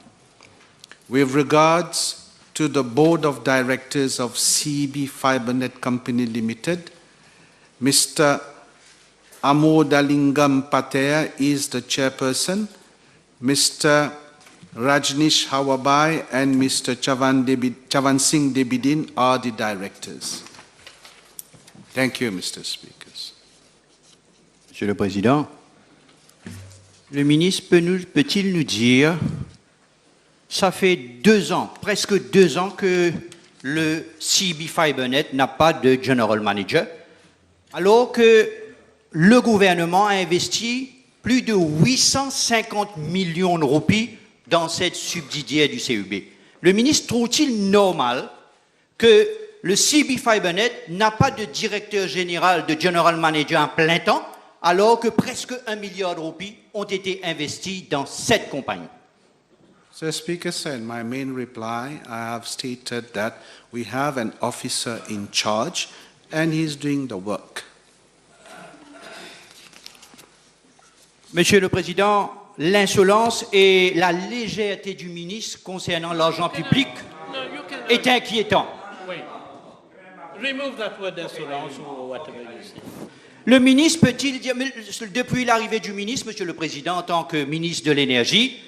With regards to the Board of Directors of CB Fibernet Company Limited, Mr. Amodalingam Pater is the chairperson, Mr. Rajnish Hawabai and Mr. Chavan Singh Debidin are the directors. Thank you, Mr. Speaker. Monsieur le Président, le ministre peut-il nous dire, ça fait 2 ans, presque 2 ans que le CB Fibernet n'a pas de General Manager, alors que le gouvernement a investi plus de 850 millions de roupies dans cette subsidiaire du CEB. Le ministre trouve-t-il normal que le CB Fibernet n'a pas de directeur général, de general manager en plein temps, alors que presque 1 milliard de roupies ont été investis dans cette compagnie? Mr. Speaker, sir, in my main reply, I have stated that we have an officer in charge and he is doing the work. Monsieur le Président, l'insolence et la légèreté du ministre concernant l'argent public est inquiétant. Remove that word insolence or whatever you say. Le ministre peut-il dire, depuis l'arrivée du ministre, Monsieur le Président, en tant que ministre de l'Énergie,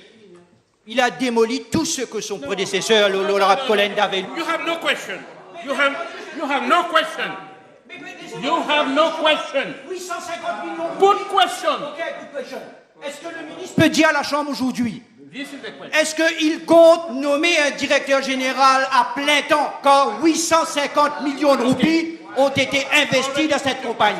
il a démoli tout ce que son prédécesseur, l'honorable Colin avait... You have no question. You have no question. You have no question. 850 millions. Put question. Est-ce que le ministre peut dire à la Chambre aujourd'hui, est-ce qu'il compte nommer un directeur général à plein temps quand 850 millions de roupies ont été investis dans cette compagnie?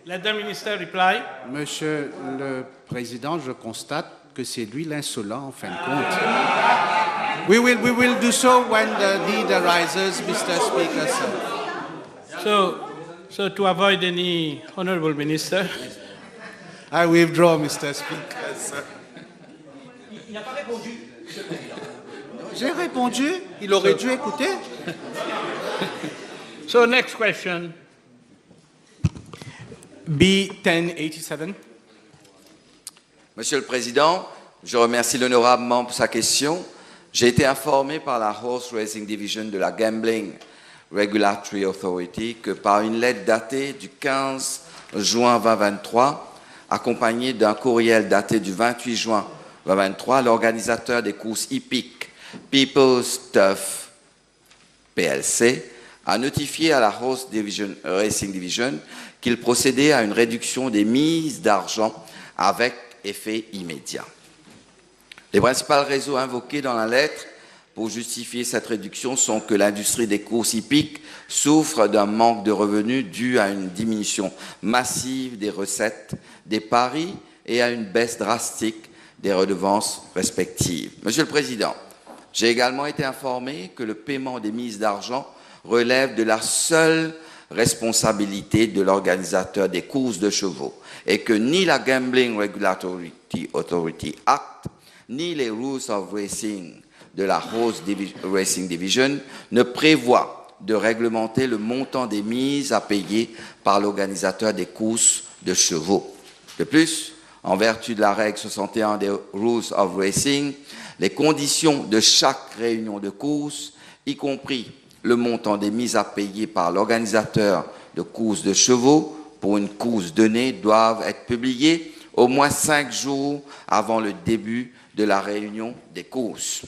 Let the minister reply. Monsieur le Président, je constate que c'est lui l'insolent en fin de compte. We will do so when the need arises, Mr. Speaker, sir. So to avoid any honorable minister, I withdraw, Mr. Speaker, sir. Il n'a pas répondu. J'ai répondu, il aurait dû écouter. So next question. B1087. Monsieur le Président, je remercie l'honorable membre pour sa question. J'ai été informé par la Horse Racing Division de la Gambling Regulatory Authority que par une lettre datée du 15 juin 2023, accompagnée d'un courriel daté du 28 juin 2023, l'organisateur des courses hippiques People's Turf PLC a notifié à la Horse Racing Division qu'il procédait à une réduction des mises d'argent avec effet immédiat. Les principales raisons invoquées dans la lettre pour justifier cette réduction sont que l'industrie des courses hippiques souffre d'un manque de revenus dû à une diminution massive des recettes des paris et à une baisse drastique des redevances respectives. Monsieur le Président, j'ai également été informé que le paiement des mises d'argent relève de la seule responsabilité de l'organisateur des courses de chevaux et que ni la Gambling Regulatory Authority Act ni les Rules of Racing de la Horse Racing Division ne prévoient de réglementer le montant des mises à payer par l'organisateur des courses de chevaux. De plus, en vertu de la règle 61 des Rules of Racing, les conditions de chaque réunion de course, y compris le montant des mises à payer par l'organisateur de courses de chevaux pour une course donnée, doivent être publiées au moins 5 jours avant le début de la réunion des courses.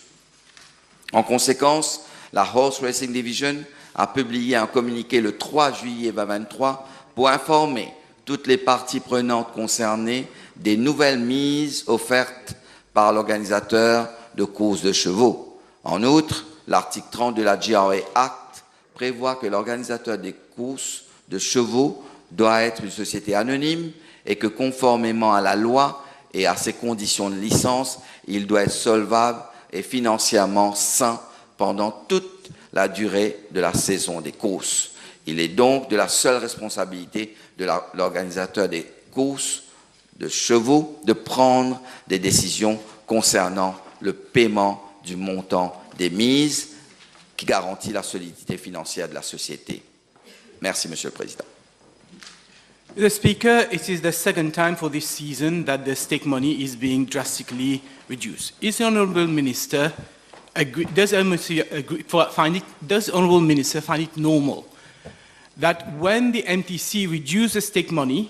En conséquence, la Horse Racing Division a publié un communiqué le 3 juillet 2023 pour informer toutes les parties prenantes concernées des nouvelles mises offertes par l'organisateur de courses de chevaux. En outre, l'article 30 de la GRA Act prévoit que l'organisateur des courses de chevaux doit être une société anonyme et que conformément à la loi et à ses conditions de licence, il doit être solvable et financièrement sain pendant toute la durée de la saison des courses. Il est donc de la seule responsabilité de l'organisateur des courses de chevaux de prendre des décisions concernant le paiement du montant des mises qui garantit la solidité financière de la société. Merci, Monsieur le Président. Mr. Speaker, it is the second time for this season that the stake money is being drastically reduced. Is the Honourable Minister agree, does the Honourable Minister find it normal that when the MTC reduced the stake money,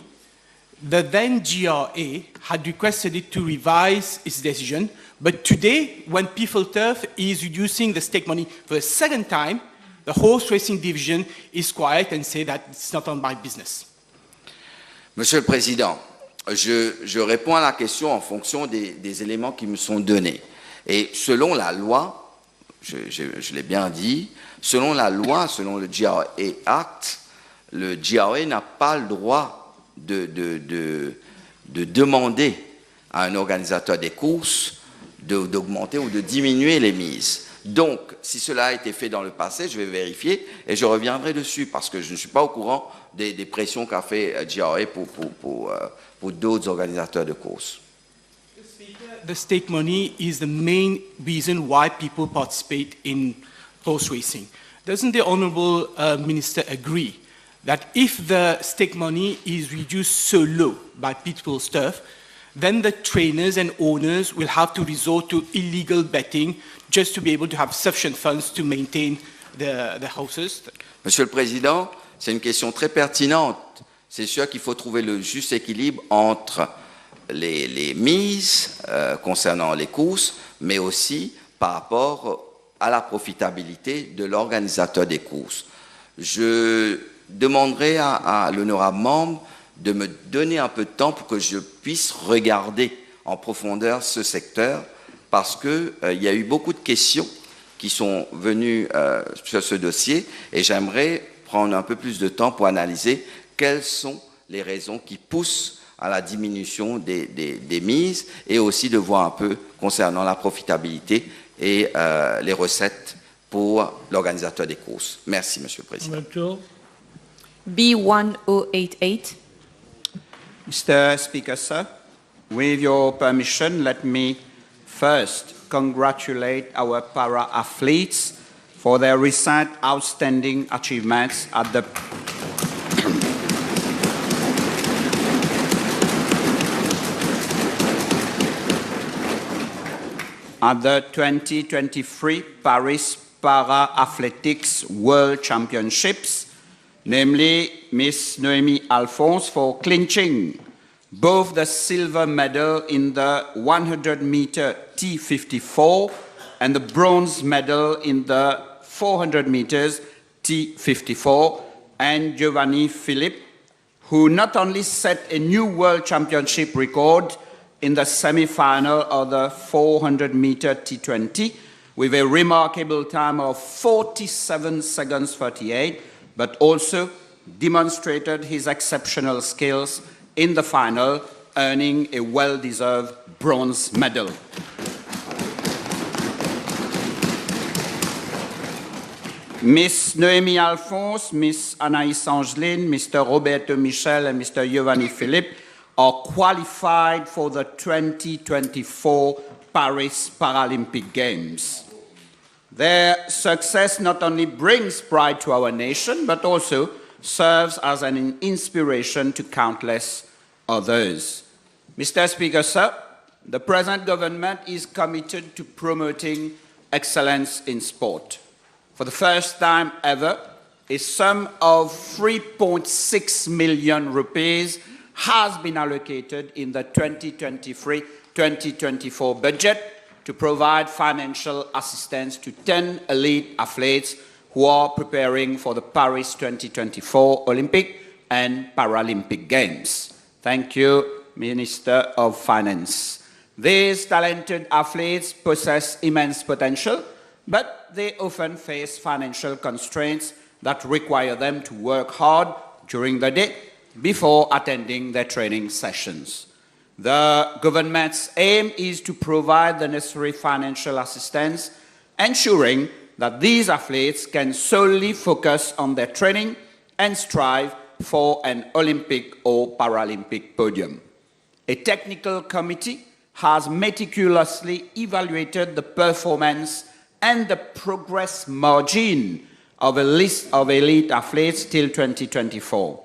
the then GRA had requested it to revise its decision, but today, when People Turf is reducing the stake money for the second time, the Horse Racing Division is quiet and say that it's not on my business? Monsieur le Président, je réponds à la question en fonction des éléments qui me sont donnés. Et selon la loi, je l'ai bien dit, selon la loi, selon le GRA Act, le GRA n'a pas le droit de demander à un organisateur des courses d'augmenter ou de diminuer les mises. Donc, si cela a été fait dans le passé, je vais vérifier et je reviendrai dessus parce que je ne suis pas au courant des pressions qu'a fait GRA pour d'autres organisateurs de courses. The stake money is the main reason why people participate in horse racing. Doesn't the Honourable Minister agree that if the stake money is reduced so low by People's Turf, then the trainers and owners will have to resort to illegal betting just to be able to have sufficient funds to maintain the horses? Monsieur le Président, c'est une question très pertinente. C'est sûr qu'il faut trouver le juste équilibre entre les mises concernant les courses, mais aussi par rapport à la profitabilité de l'organisateur des courses. Je demanderai à l'honorable membre de me donner un peu de temps pour que je puisse regarder en profondeur ce secteur, parce qu'il y a eu beaucoup de questions qui sont venues sur ce dossier, et j'aimerais prendre un peu plus de temps pour analyser quelles sont les raisons qui poussent à la diminution des mises, et aussi de voir un peu concernant la profitabilité, et les recettes pour l'organisateur des courses. Merci, Monsieur le Président. B1088. Mr. Speaker, sir, with your permission, let me first congratulate our para-athletes for their recent outstanding achievements at the at the 2023 Paris Para-Athletics World Championships, namely Miss Noémie Alphonse for clinching both the silver medal in the 100-meter T54 and the bronze medal in the 400 meters T54, and Giovanni Philippe, who not only set a new world championship record in the semi-final of the 400-meter T20 with a remarkable time of 47 seconds 38, but also demonstrated his exceptional skills in the final, earning a well-deserved bronze medal. Miss Noémie Alphonse, Miss Anaïs Angeline, Mr. Roberto Michel, and Mr. Giovanni Philippe are qualified for the 2024 Paris Paralympic Games. Their success not only brings pride to our nation, but also serves as an inspiration to countless others. Mr. Speaker, sir, the present government is committed to promoting excellence in sport. For the first time ever, a sum of 3.6 million rupees has been allocated in the 2023-2024 budget to provide financial assistance to 10 elite athletes who are preparing for the Paris 2024 Olympic and Paralympic Games. Thank you, Minister of Finance. These talented athletes possess immense potential, but they often face financial constraints that require them to work hard during the day before attending their training sessions. The government's aim is to provide the necessary financial assistance, ensuring that these athletes can solely focus on their training and strive for an Olympic or Paralympic podium. A technical committee has meticulously evaluated the performance and the progress margin of a list of elite athletes till 2024,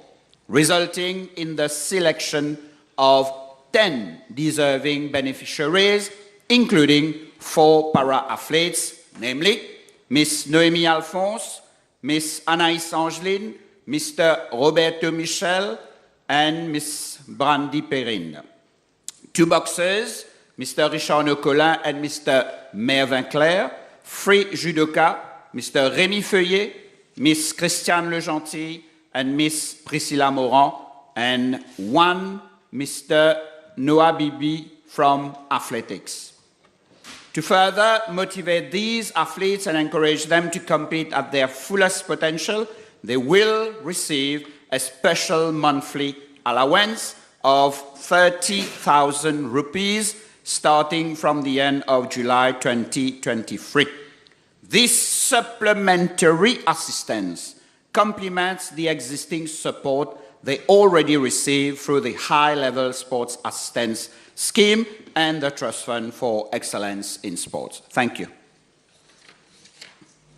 resulting in the selection of 10 deserving beneficiaries, including 4 para-athletes, namely Miss Noémie Alphonse, Miss Anaïs Angeline, Mr. Roberto Michel, and Miss Brandy Perrine. 2 boxers, Mr. Richard Nocolin and Mr. Mervyn Claire, 3 judokas, Mr. Rémi Feuillet, Miss Christiane Legentil, and Miss Priscilla Morand, and 1 Mr. Noah Bibi from athletics. To further motivate these athletes and encourage them to compete at their fullest potential, they will receive a special monthly allowance of 30,000 rupees starting from the end of July 2023. This supplementary assistance complements the existing support they already receive through the High-Level Sports Assistance Scheme and the Trust Fund for Excellence in Sports. Thank you.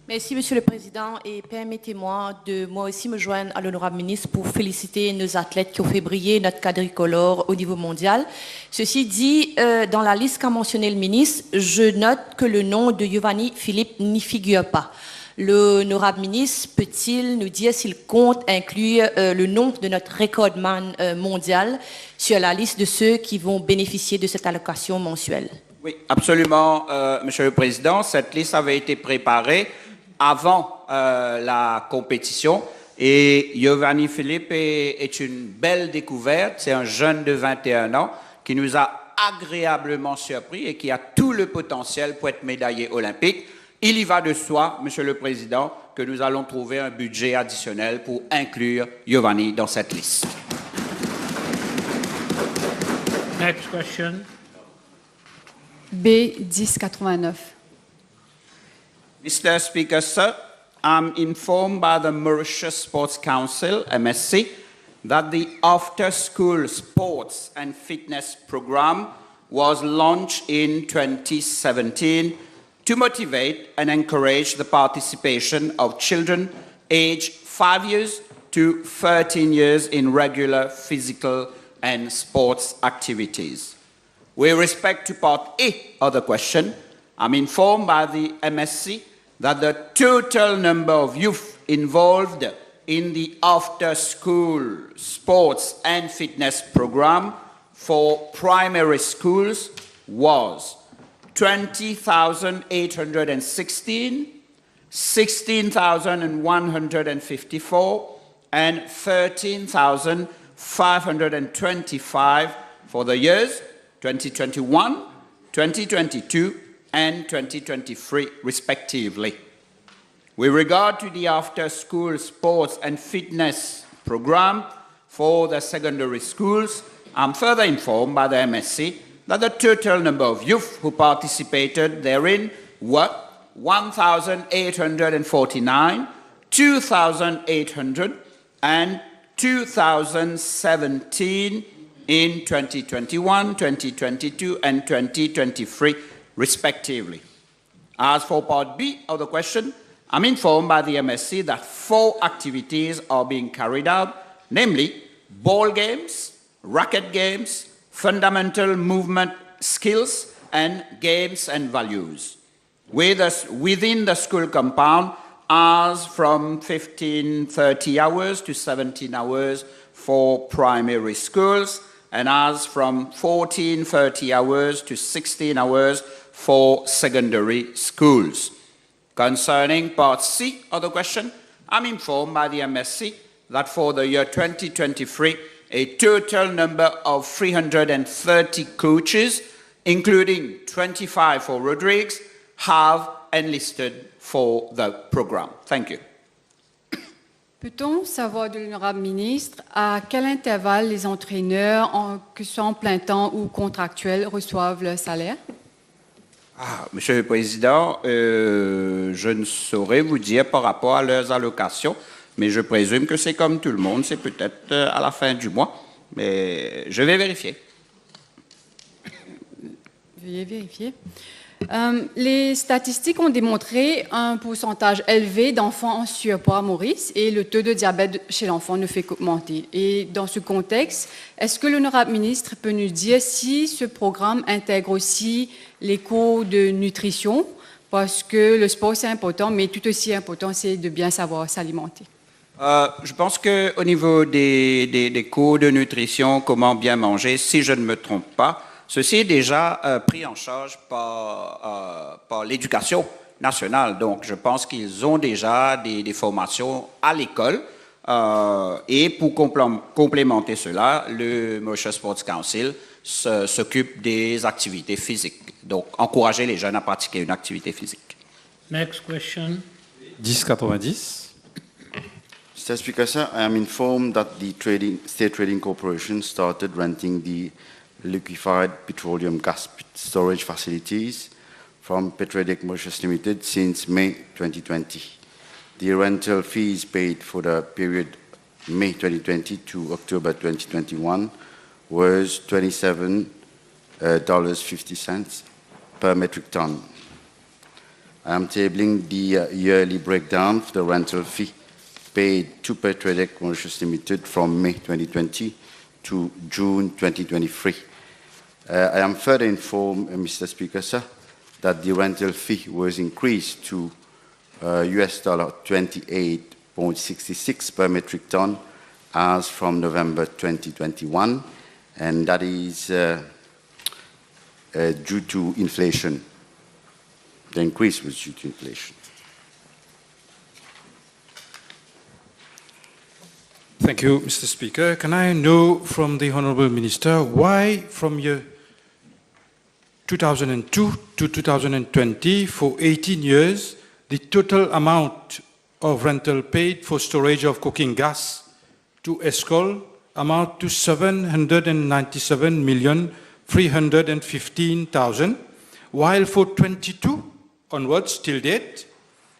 Merci, Monsieur le Président, et permettez-moi de moi aussi me joindre à l'honorable ministre pour féliciter nos athlètes qui ont fait briller notre quadricolore au niveau mondial. Ceci dit, dans la liste qu'a mentionné le ministre, je note que le nom de Giovanni Philippe n'y figure pas. L'honorable ministre peut-il nous dire s'il compte inclure le nom de notre recordman mondial sur la liste de ceux qui vont bénéficier de cette allocation mensuelle? Oui, absolument, Monsieur le Président. Cette liste avait été préparée avant la compétition et Giovanni Philippe est une belle découverte. C'est un jeune de 21 ans qui nous a agréablement surpris et qui a tout le potentiel pour être médaillé olympique. Il y va de soi, Monsieur le Président, que nous allons trouver un budget additionnel pour inclure Giovanni dans cette liste. Next question. B1089. Mr. Speaker, sir, I'm informed by the Mauritius Sports Council, MSC, that the after-school sports and fitness program was launched in 2017 to motivate and encourage the participation of children aged 5 years to 13 years in regular physical and sports activities. With respect to part A of the question, I'm informed by the MSC that the total number of youth involved in the after-school sports and fitness program for primary schools was 20,816, 16,154, and 13,525 for the years 2021, 2022, and 2023, respectively. With regard to the after-school sports and fitness program for the secondary schools, I'm further informed by the MSC that the total number of youth who participated therein were 1,849, 2,800, and 2,017 in 2021, 2022, and 2023, respectively. As for part B of the question, I'm informed by the MSC that 4 activities are being carried out, namely ball games, racket games, fundamental movement skills, and games and values. Within the school compound, hours from 15-30 hours to 17 hours for primary schools, and hours from 14-30 hours to 16 hours for secondary schools. Concerning part C of the question, I'm informed by the MSC that for the year 2023, a total number of 330 coaches, including 25 for Rodrigues, have enlisted for the program. Thank you. Peut-on savoir de l'honorable ministre à quel intervalle les entraîneurs, que ce soit en plein temps ou contractuels, reçoivent leur salaire? Monsieur le Président, je ne saurais vous dire par rapport à leurs allocations, mais je présume que c'est comme tout le monde, c'est peut-être à la fin du mois, mais je vais vérifier. Veuillez vérifier. Les statistiques ont démontré un pourcentage élevé d'enfants en surpoids à Maurice et le taux de diabète chez l'enfant ne fait qu'augmenter. Et dans ce contexte, est-ce que l'honorable ministre peut nous dire si ce programme intègre aussi les cours de nutrition? Parce que le sport c'est important, mais tout aussi important c'est de bien savoir s'alimenter. Je pense qu'au niveau des cours de nutrition, comment bien manger, si je ne me trompe pas, ceci est déjà pris en charge par l'éducation nationale. Donc, je pense qu'ils ont déjà des formations à l'école. Et pour complémenter cela, le Mauritius Sports Council s'occupe des activités physiques. Donc, encourager les jeunes à pratiquer une activité physique. Next question. 1090. Mr. Speaker, sir, I am informed that the State Trading Corporation started renting the liquefied petroleum gas storage facilities from Petrodic Mauritius Limited since May 2020. The rental fees paid for the period May 2020 to October 2021 was $27.50 per metric ton. I am tabling the yearly breakdown of the rental fee paid to Petrodic Mauritius Limited from May 2020 to June 2023. I am further informed, Mr. Speaker, sir, that the rental fee was increased to US $28.66 per metric ton as from November 2021, and that is due to inflation. The increase was due to inflation. Thank you, Mr. Speaker. Can I know from the Honourable Minister why from year 2002 to 2020, for 18 years, the total amount of rental paid for storage of cooking gas to ESCOL amount to 797,315,000, while for 22 onwards till date,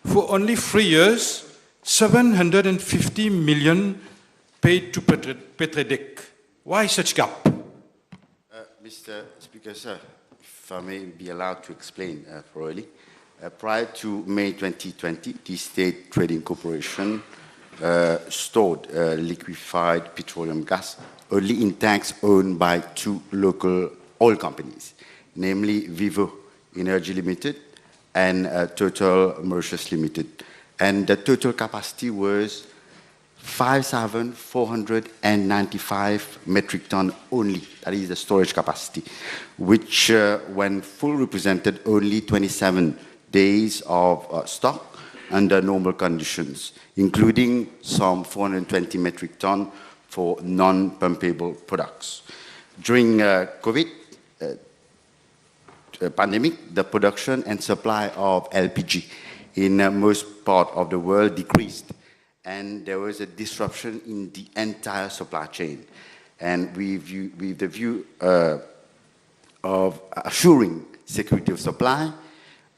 for only 3 years, 750 million paid to Petredec. Why such gap? Mr. Speaker, sir, if I may be allowed to explain thoroughly. Prior to May 2020, the State Trading Corporation stored liquefied petroleum gas only in tanks owned by 2 local oil companies, namely Vivo Energy Limited and Total Mauritius Limited. And the total capacity was 5,495 metric ton only. That is the storage capacity, which when full represented only 27 days of stock under normal conditions, including some 420 metric ton for non-pumpable products. During COVID pandemic, the production and supply of LPG in most parts of the world decreased, and there was a disruption in the entire supply chain. And with the view of assuring security of supply,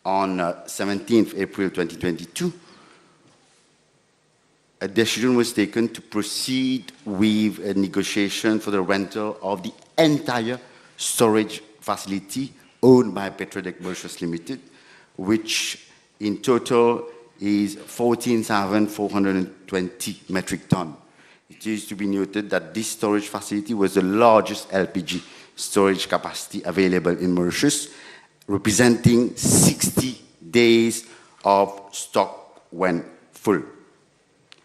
on 17th April 2022, a decision was taken to proceed with a negotiation for the rental of the entire storage facility owned by Petredec Mauritius Limited, which in total is 14,420 metric ton. It is to be noted that this storage facility was the largest LPG storage capacity available in Mauritius, representing 60 days of stock when full.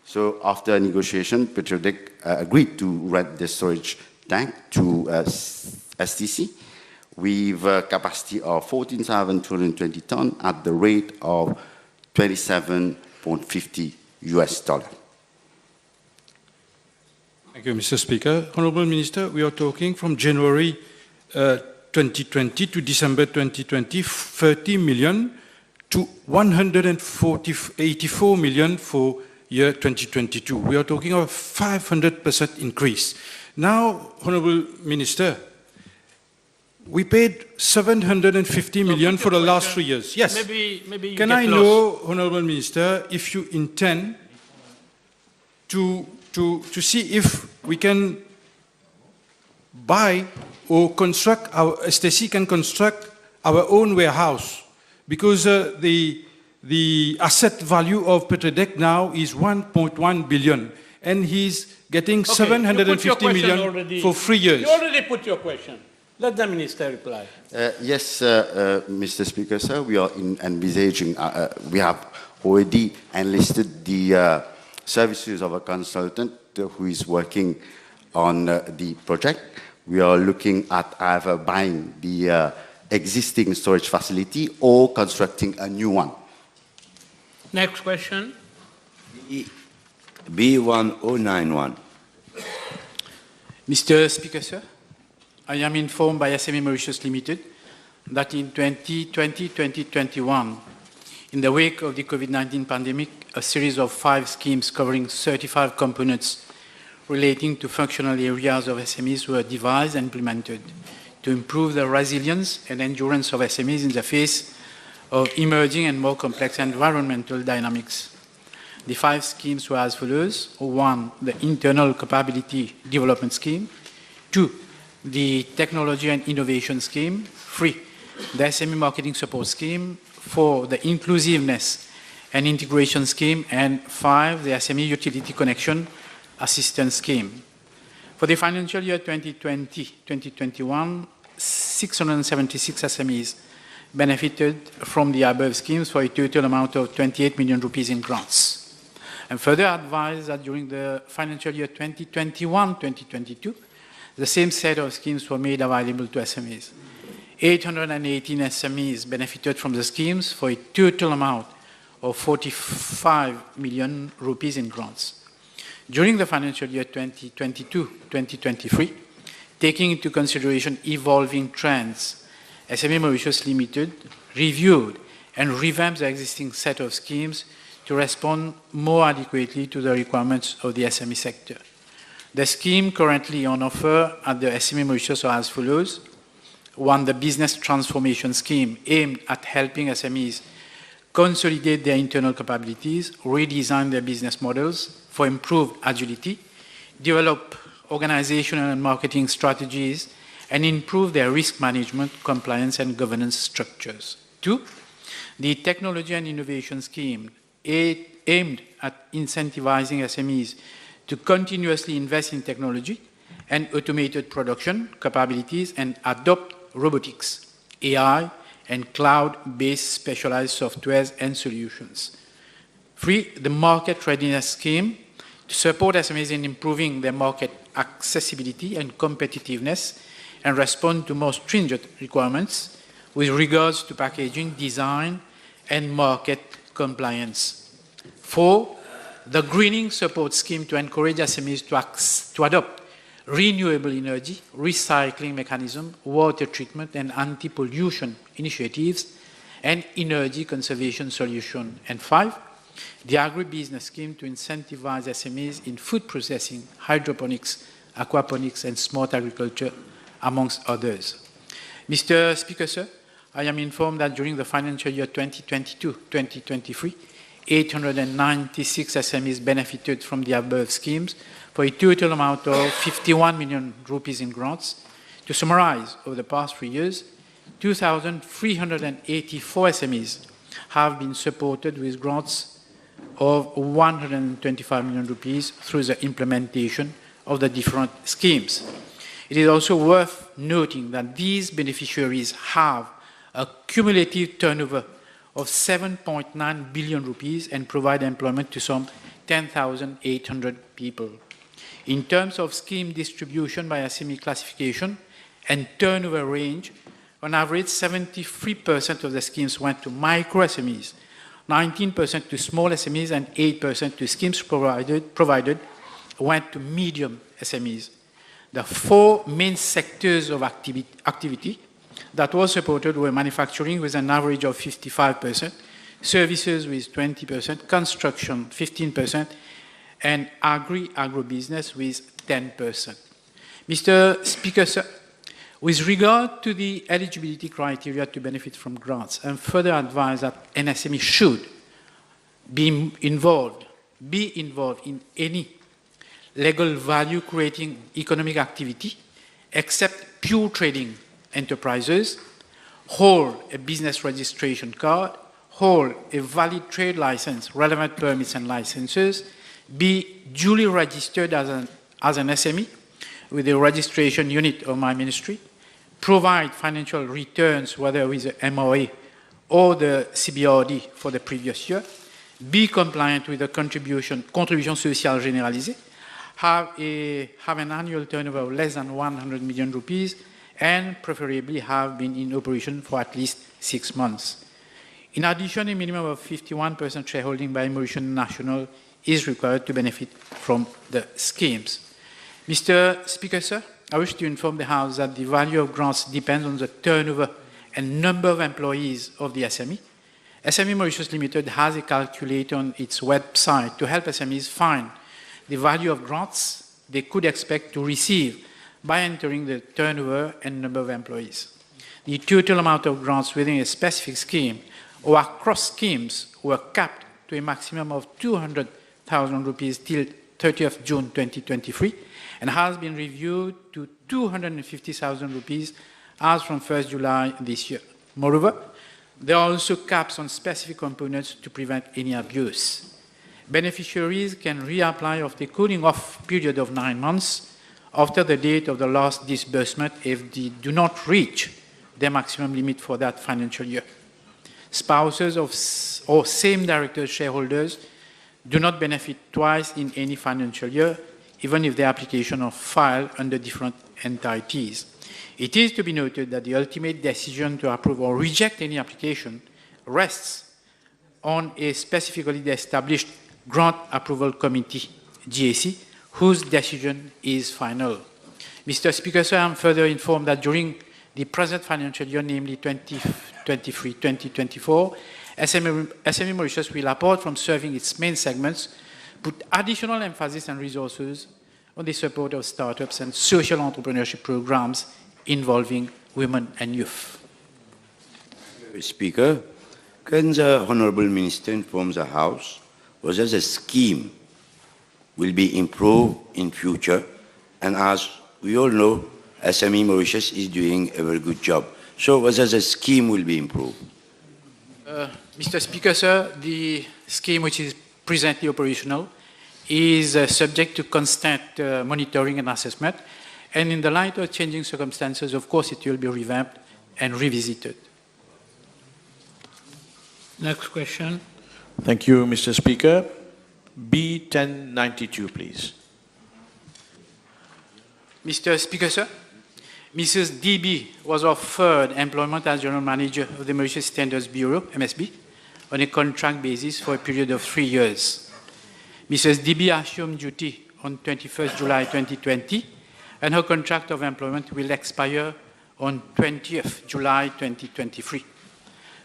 So after a negotiation, Petredec agreed to rent the storage tank to STC with a capacity of 14,220 ton at the rate of $27.50 US. Thank you, Mr. Speaker. Honorable Minister, we are talking from January 2020 to December 2020, 30 million to 184 million for year 2022. We are talking of a 500% increase. Now, Honorable Minister, we paid 750 million for the last 3 years. Yes. Maybe Can I know, Honorable Minister, if you intend to see if we can buy or construct, our STC can construct our own warehouse, because the asset value of Petredec now is 1.1 billion, and he's getting 750 million for 3 years. You already put your question. Let the Minister reply. Yes, Mr. Speaker, sir, we are envisaging, we have already enlisted the services of a consultant who is working on the project. We are looking at either buying the existing storage facility or constructing a new one. Next question. B1091. Mr. Speaker, sir, I am informed by SME Mauritius Limited that in 2020-2021, in the wake of the COVID-19 pandemic, a series of 5 schemes covering 35 components relating to functional areas of SMEs were devised and implemented to improve the resilience and endurance of SMEs in the face of emerging and more complex environmental dynamics. The 5 schemes were as follows: 1, the Internal Capability Development Scheme; 2, the Technology and Innovation Scheme; 3, the SME Marketing Support Scheme; 4, the Inclusiveness and Integration Scheme; and 5, the SME Utility Connection Assistance Scheme. For the financial year 2020-2021, 676 SMEs benefited from the above schemes for a total amount of 28 million rupees in grants. And further advised that during the financial year 2021-2022, the same set of schemes were made available to SMEs. 818 SMEs benefited from the schemes for a total amount of 45 million rupees in grants. During the financial year 2022-2023, taking into consideration evolving trends, SME Mauritius Limited reviewed and revamped the existing set of schemes to respond more adequately to the requirements of the SME sector. The scheme currently on offer at the SME Mauritius are as follows: 1, the Business Transformation Scheme, aimed at helping SMEs consolidate their internal capabilities, redesign their business models for improved agility, develop organizational and marketing strategies, and improve their risk management, compliance, and governance structures. 2, the Technology and Innovation Scheme aimed at incentivizing SMEs to continuously invest in technology and automated production capabilities and adopt robotics, AI, and cloud-based specialized softwares and solutions. 3, the Market Readiness Scheme to support SMEs in improving their market accessibility and competitiveness and respond to more stringent requirements with regards to packaging, design, and market compliance. 4, the Greening Support Scheme to encourage SMEs to adopt renewable energy, recycling mechanism, water treatment, and anti-pollution initiatives, and energy conservation solution. And 5, the Agribusiness Scheme to incentivize SMEs in food processing, hydroponics, aquaponics, and smart agriculture, amongst others. Mr. Speaker, sir, I am informed that during the financial year 2022-2023, 896 SMEs benefited from the above schemes for a total amount of 51 million rupees in grants. To summarize, over the past 3 years, 2,384 SMEs have been supported with grants of 125 million rupees through the implementation of the different schemes. It is also worth noting that these beneficiaries have a cumulative turnover of 7.9 billion rupees and provide employment to some 10,800 people. In terms of scheme distribution by SME classification and turnover range, on average, 73% of the schemes went to micro SMEs, 19% to small SMEs, and 8% to schemes provided went to medium SMEs. The 4 main sectors of activity that was supported were manufacturing with an average of 55%, services with 20%, construction 15%, and agribusiness with 10%. Mr. Speaker, sir, with regard to the eligibility criteria to benefit from grants, and further advise that an SME should be involved in any legal value-creating economic activity except pure trading enterprises, hold a business registration card, hold a valid trade license, relevant permits and licenses, be duly registered as an SME with the registration unit of my ministry, provide financial returns, whether with the MOA or the CBRD for the previous year, be compliant with the contribution sociale généralisée, have an annual turnover of less than 100 million rupees, and preferably have been in operation for at least 6 months. In addition, a minimum of 51% shareholding by Mauritian national is required to benefit from the schemes. Mr. Speaker, sir, I wish to inform the House that the value of grants depends on the turnover and number of employees of the SME. SME Mauritius Limited has a calculator on its website to help SMEs find the value of grants they could expect to receive by entering the turnover and number of employees. The total amount of grants within a specific scheme or across schemes were capped to a maximum of 200,000 rupees till 30th June 2023 and has been reviewed to 250,000 rupees as from 1st July this year. Moreover, there are also caps on specific components to prevent any abuse. Beneficiaries can reapply after a cooling-off period of 9 months after the date of the last disbursement if they do not reach their maximum limit for that financial year. Spouses of or same directors shareholders do not benefit twice in any financial year, even if the application are filed under different entities. It is to be noted that the ultimate decision to approve or reject any application rests on a specifically established Grant Approval Committee, GAC, whose decision is final. Mr. Speaker, sir, I am further informed that during the present financial year, namely 2023-2024, SME Mauritius will, apart from serving its main segments, put additional emphasis and resources on the support of startups and social entrepreneurship programs involving women and youth. Speaker, can the Honourable Minister inform the House whether the scheme will be improved in future? And as we all know, SME Mauritius is doing a very good job. So whether the scheme will be improved? Mr. Speaker, sir, the scheme which is presently operational is subject to constant monitoring and assessment. And in the light of changing circumstances, of course, it will be revamped and revisited. Next question. Thank you, Mr. Speaker. B1092, please. Mr. Speaker, sir, Mrs. DB was offered employment as General Manager of the Mauritius Standards Bureau, MSB, on a contract basis for a period of 3 years. Mrs. DB assumed duty on 21st July 2020, and her contract of employment will expire on 20th July 2023.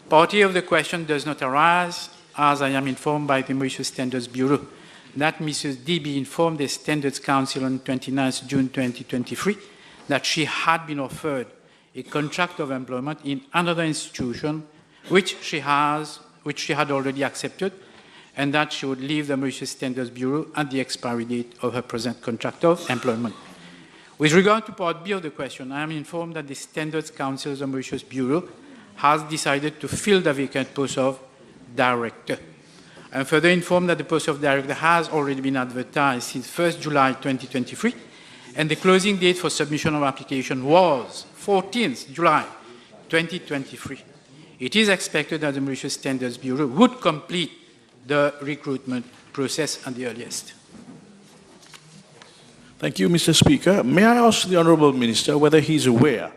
Party of the question does not arise, as I am informed by the Mauritius Standards Bureau that Mrs. DB informed the Standards Council on 29th June 2023 that she had been offered a contract of employment in another institution which she had already accepted, and that she would leave the Mauritius Standards Bureau at the expiry date of her present contract of employment. With regard to Part B of the question, I am informed that the Standards Council of the Mauritius Bureau has decided to fill the vacant post of Director. I am further informed that the post of Director has already been advertised since 1st July 2023, and the closing date for submission of application was 14th July 2023. It is expected that the Mauritius Standards Bureau would complete the recruitment process at the earliest. Thank you, Mr. Speaker. May I ask the Honourable Minister whether he is aware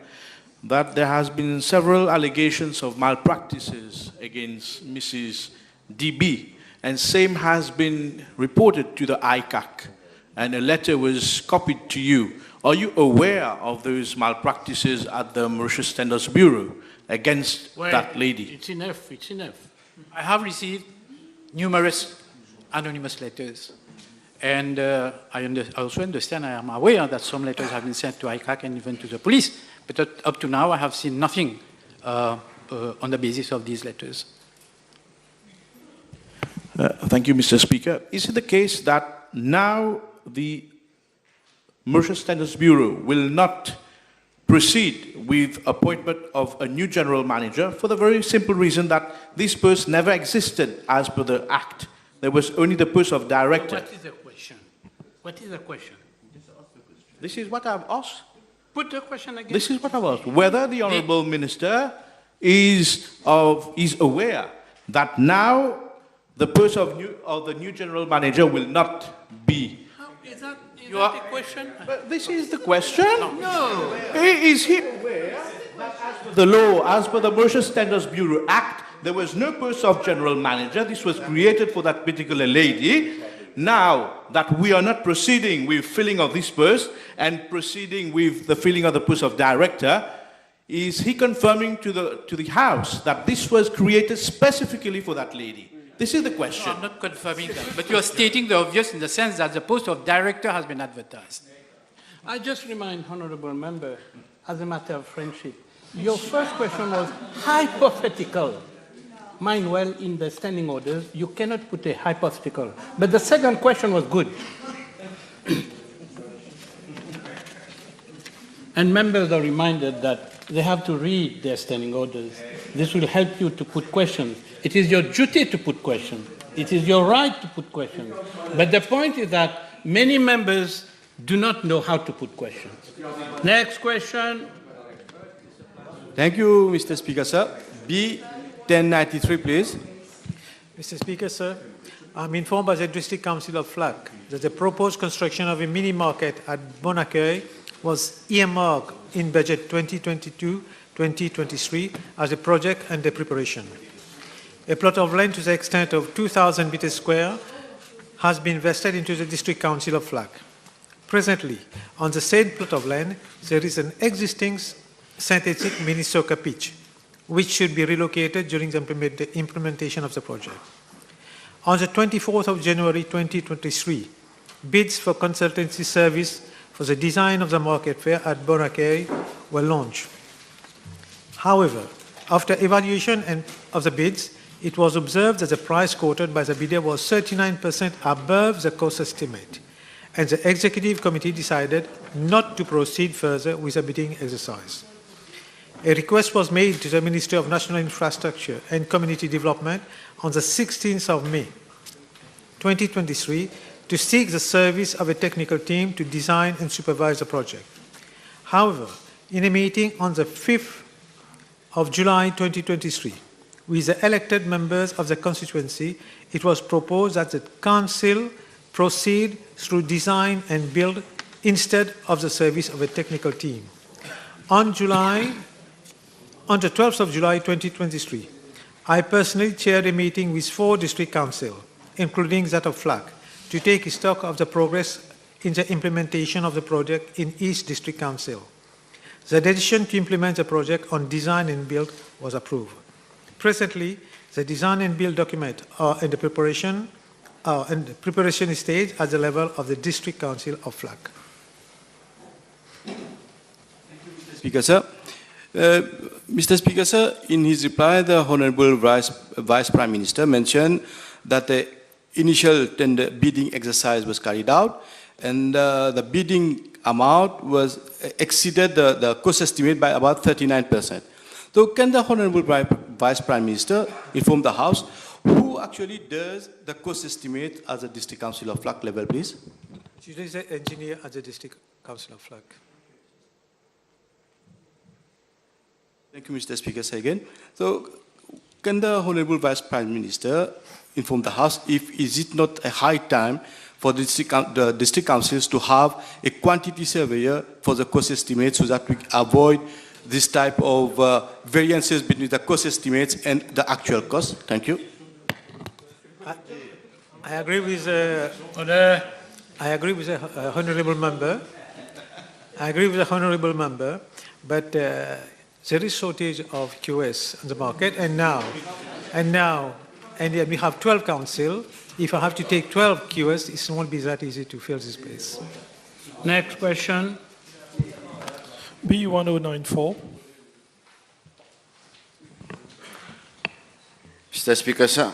that there has been several allegations of malpractices against Mrs. DB, and same has been reported to the ICAC, and a letter was copied to you. Are you aware of those malpractices at the Mauritius Standards Bureau against that lady? It's enough, it's enough. I have received numerous anonymous letters, and I also understand, I am aware that some letters have been sent to ICAC and even to the police, but up to now I have seen nothing on the basis of these letters. Thank you, Mr. Speaker. Is it the case that now the Mauritius Standards Bureau will not proceed with appointment of a new general manager for the very simple reason that this post never existed as per the Act? There was only the post of Director. What is the question? What is the question? This is what I've asked. Put the question again. This is what I've asked. Whether the Honourable Minister is aware that now the post of the new general manager will not be. How is that the question? But this is the question. No. Is he aware that as per the law, as per the Mauritius Standards Bureau Act, there was no post of general manager? This was created for that particular lady. Now that we are not proceeding with filling of this post and proceeding with the filling of the post of director, is he confirming to the House that this was created specifically for that lady? This is the question. No, I'm not confirming that, but you are stating the obvious in the sense that the post of director has been advertised. I just remind honourable member, as a matter of friendship, your first question was hypothetical. Mind well, in the standing orders, you cannot put a hypothetical. But the second question was good. And members are reminded that they have to read their standing orders. This will help you to put questions. It is your duty to put questions. It is your right to put questions. But the point is that many members do not know how to put questions. Next question. Thank you, Mr. Speaker, sir. B1093, please. Mr. Speaker, sir, I'm informed by the District Council of Flac that the proposed construction of a mini market at Bonaccueil was earmarked in budget 2022-2023 as a project under preparation. A plot of land to the extent of 2,000 meters square has been vested into the District Council of Flac. Presently, on the same plot of land, there is an existing synthetic mini soccer pitch, which should be relocated during the implementation of the project. On the 24th of January 2023, bids for consultancy service for the design of the market fair at Bonaccueil were launched. However, after evaluation of the bids, it was observed that the price quoted by the bidder was 39% above the cost estimate, and the Executive Committee decided not to proceed further with the bidding exercise. A request was made to the Ministry of National Infrastructure and Community Development on the 16th of May, 2023, to seek the service of a technical team to design and supervise the project. However, in a meeting on the 5th of July 2023, with the elected members of the constituency, it was proposed that the Council proceed through design and build instead of the service of a technical team. On the 12th of July 2023, I personally chaired a meeting with 4 district councils, including that of Flag, to take stock of the progress in the implementation of the project in each district council. The decision to implement the project on design and build was approved. Presently, the design and build document are in the preparation stage at the level of the District Council of Flag. Speaker, sir. Mr. Speaker, sir, in his reply, the Honorable Vice Prime Minister mentioned that the initial tender bidding exercise was carried out, and the bidding amount was exceeded the cost estimate by about 39%. So can the Honorable Vice Prime Minister inform the House who actually does the cost estimate at the District Council of Flag level, please? She is the engineer at the District Council of Flag. Thank you, Mr. Speaker, sir, again. So can the Honorable Vice Prime Minister inform the House if is it not a high time for the district councils to have a quantity surveyor for the cost estimates so that we avoid this type of variances between the cost estimates and the actual cost? Thank you. I agree with the honourable member. I agree with the honourable member, but there is shortage of QS on the market, and we have 12 council. If I have to take 12 QS, it won't be that easy to fill this space. Next question. B1094. Mr. Speaker, sir,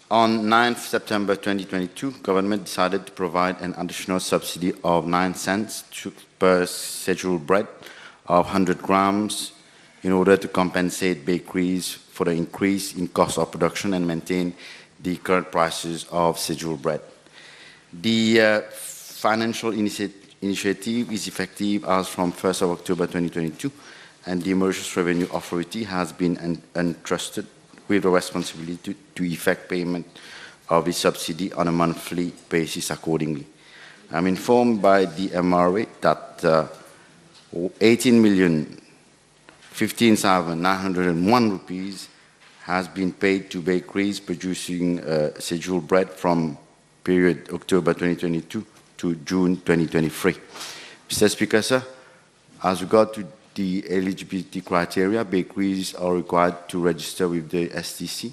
on 9th September 2022, government decided to provide an additional subsidy of 9 cents per scheduled bread of 100 grams in order to compensate bakeries for the increase in cost of production and maintain the current prices of scheduled bread. The financial initiative is effective as from 1st of October 2022, and the Mauritius Revenue Authority has been entrusted with the responsibility to effect payment of the subsidy on a monthly basis accordingly. I'm informed by the MRA that 18,015,901 rupees has been paid to bakeries producing scheduled bread from period October 2022 to June 2023. Mr. Speaker, sir, as regard to the eligibility criteria, bakeries are required to register with the STC,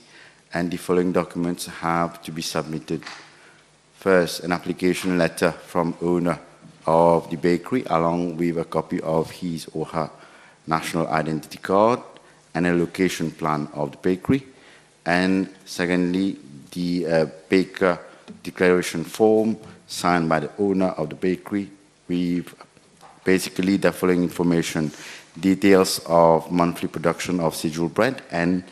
and the following documents have to be submitted. First, an application letter from owner of the bakery along with a copy of his or her national identity card and a location plan of the bakery. And secondly, the baker declaration form signed by the owner of the bakery with basically the following information: details of monthly production of scheduled bread and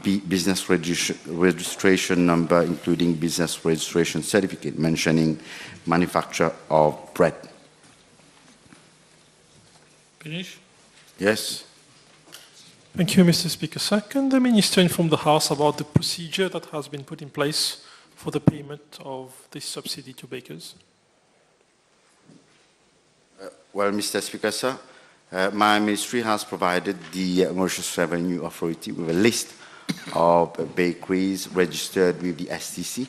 business registration number, including business registration certificate mentioning manufacture of bread. Finish? Yes. Thank you, Mr. Speaker. Sir, can the Minister inform the House about the procedure that has been put in place for the payment of this subsidy to bakers? Well, Mr. Speaker, sir, my ministry has provided the Mauritius Revenue Authority with a list of bakeries registered with the STC,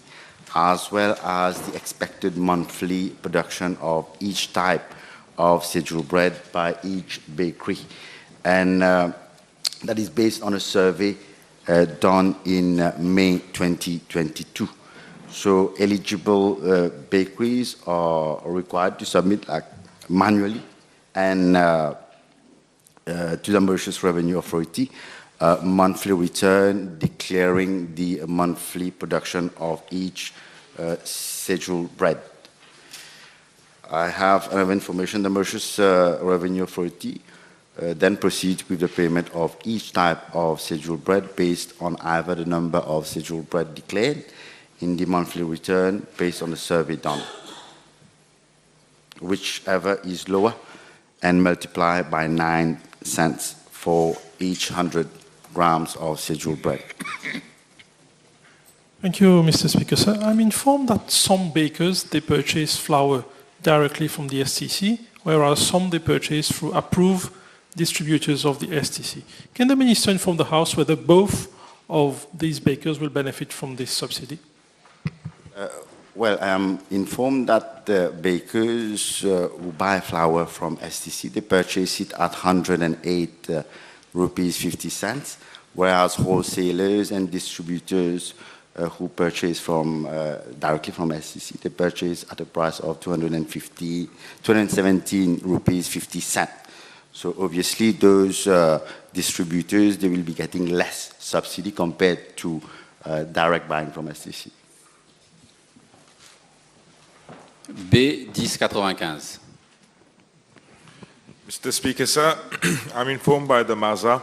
as well as the expected monthly production of each type of scheduled bread by each bakery. And that is based on a survey done in May 2022. So eligible bakeries are required to submit manually and to the Mauritius Revenue Authority monthly return declaring the monthly production of each scheduled bread. I have another information. The Mauritius Revenue Authority then proceeds with the payment of each type of scheduled bread based on either the number of scheduled bread declared in the monthly return based on the survey done, whichever is lower, and multiply by 9 cents for each 100 grams of scheduled bread. Thank you, Mr. Speaker. Sir, I'm informed that some bakers, they purchase flour directly from the STC, whereas some they purchase through approved distributors of the STC. Can the Minister inform the House whether both of these bakers will benefit from this subsidy? Well, I am informed that the bakers who buy flour from STC, they purchase it at 108 rupees 50 cents, whereas wholesalers and distributors who purchase from directly from STC, they purchase at a price of 217 rupees 50 cents. So obviously those distributors, they will be getting less subsidy compared to direct buying from STC. B 1095. Mr. Speaker, sir, I'm informed by the MAZA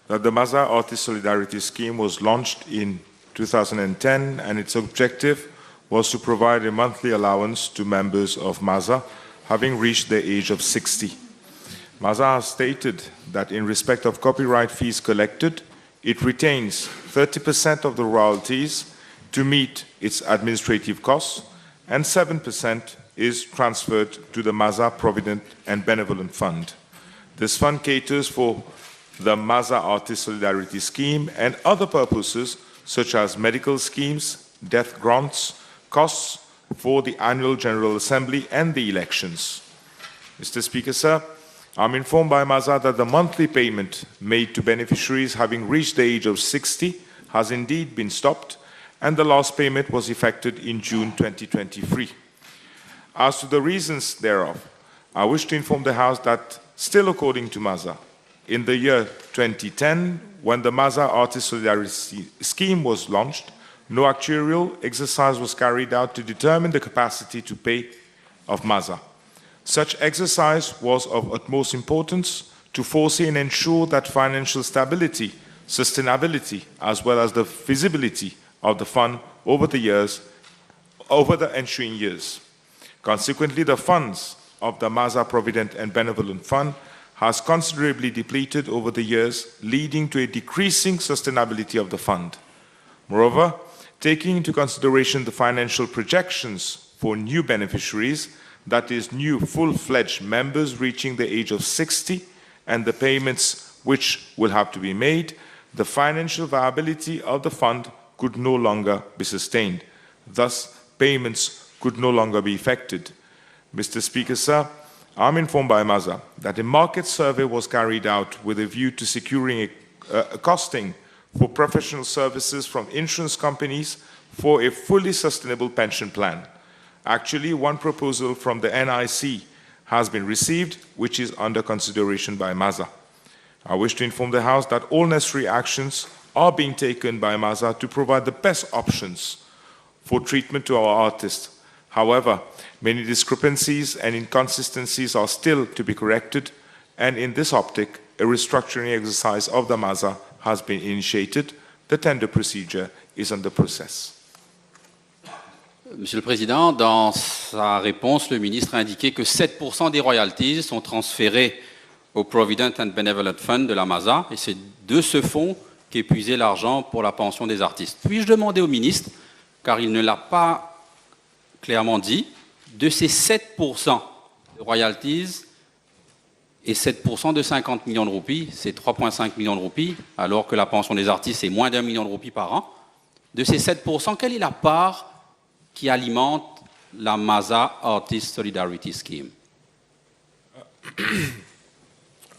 that the MAZA Artist Solidarity Scheme was launched in 2010, and its objective was to provide a monthly allowance to members of MAZA having reached the age of 60. MAZA has stated that in respect of copyright fees collected, it retains 30% of the royalties to meet its administrative costs, and 7% is transferred to the MAZA Provident and Benevolent Fund. This fund caters for the MAZA Artist Solidarity Scheme and other purposes such as medical schemes, death grants, costs for the annual General Assembly and the elections. Mr. Speaker, sir, I'm informed by MAZA that the monthly payment made to beneficiaries having reached the age of 60 has indeed been stopped, and the last payment was effected in June 2023. As to the reasons thereof, I wish to inform the House that, still according to MAZA, in the year 2010, when the MAZA Artist Solidarity Scheme was launched, no actuarial exercise was carried out to determine the capacity to pay of MAZA. Such exercise was of utmost importance to foresee and ensure that financial stability, sustainability, as well as the feasibility of the fund over the ensuing years. Consequently, the funds of the MAZA Provident and Benevolent Fund has considerably depleted over the years, leading to a decreasing sustainability of the fund. Moreover, taking into consideration the financial projections for new beneficiaries, that is, new full-fledged members reaching the age of 60, and the payments which will have to be made, the financial viability of the fund could no longer be sustained. Thus, payments could no longer be effected. Mr. Speaker, sir, I'm informed by MAZA that a market survey was carried out with a view to securing a costing for professional services from insurance companies for a fully sustainable pension plan. Actually, one proposal from the NIC has been received, which is under consideration by MAZA. I wish to inform the House that all necessary actions are being taken by MAZA to provide the best options for treatment to our artists. However, many discrepancies and inconsistencies are still to be corrected, and in this optic, a restructuring exercise of the MAZA has been initiated. The tender procedure is under process. Monsieur le Président, dans sa réponse, le ministre a indiqué que 7% des royalties sont transférées au Provident and Benevolent Fund de la MAZA, et c'est de ce fonds qu'est puisé l'argent pour la pension des artistes. Puis-je demander au ministre, car il ne l'a pas clairement dit, de ces 7% de royalties et 7% de 50 millions de roupies, c'est 3,5 millions de roupies, alors que la pension des artistes est moins d'1 million de roupies par an. De ces 7%, quelle est la part qui alimente la MAZA Artist Solidarity Scheme?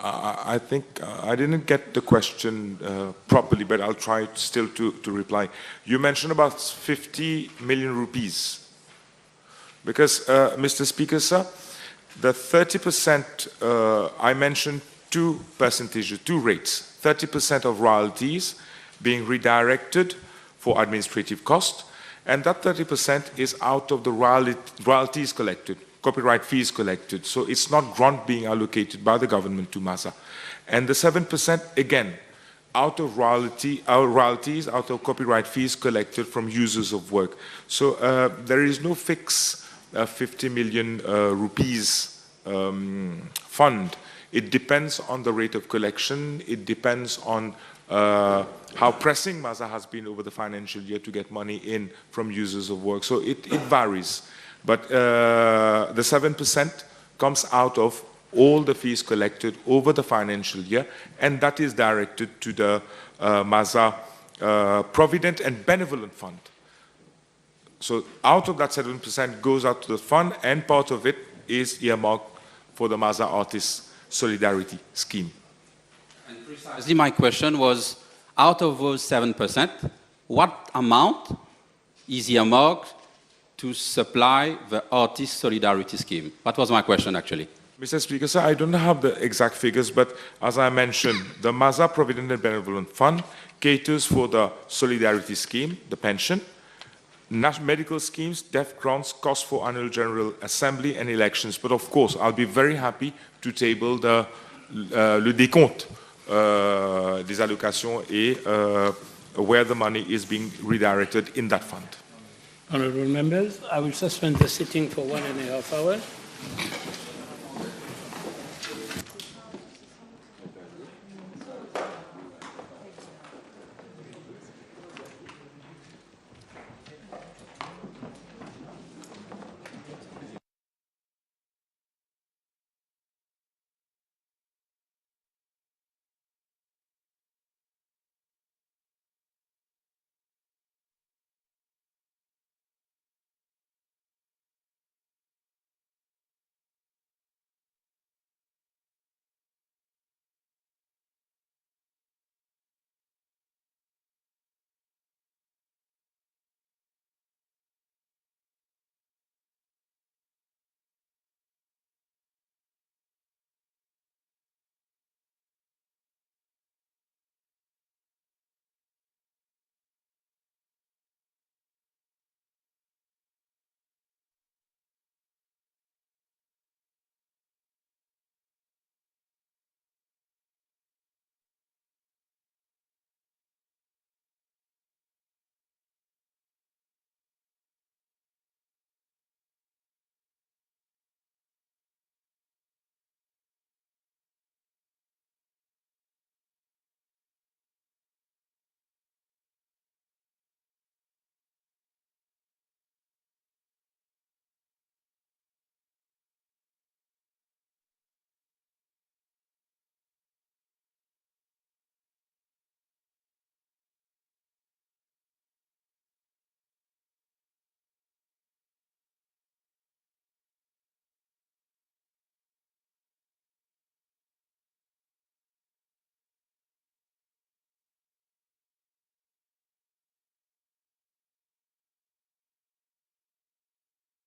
I think I didn't get the question properly, but I'll try still to reply. You mentioned about 50 million rupees. Because, Mr. Speaker, sir, the 30%, I mentioned two rates. 30% of royalties being redirected for administrative costs, and that 30% is out of the royalties collected, copyright fees collected. So it's not grant being allocated by the government to MAZA. And the 7%, again, out of royalties, out of copyright fees collected from users of work. So there is no fixed 50 million rupees fund. It depends on the rate of collection. It depends on how pressing MAZA has been over the financial year to get money in from users of work. So it varies. But the 7% comes out of all the fees collected over the financial year, and that is directed to the MAZA Provident and Benevolent Fund. So out of that 7% goes out to the fund, and part of it is earmarked for the MAZA Artists Solidarity Scheme. And precisely my question was, out of those 7%, what amount is earmarked to supply the Artist Solidarity Scheme? That was my question, actually. Mr. Speaker, sir, I don't have the exact figures, but as I mentioned, the MAZA Provident and Benevolent Fund caters for the Solidarity Scheme, the pension, medical schemes, death grants, costs for annual General Assembly and elections. But of course, I'll be very happy to table le décompte des allocations et where the money is being redirected in that fund. Honourable members, I will suspend the sitting for 1.5 hours.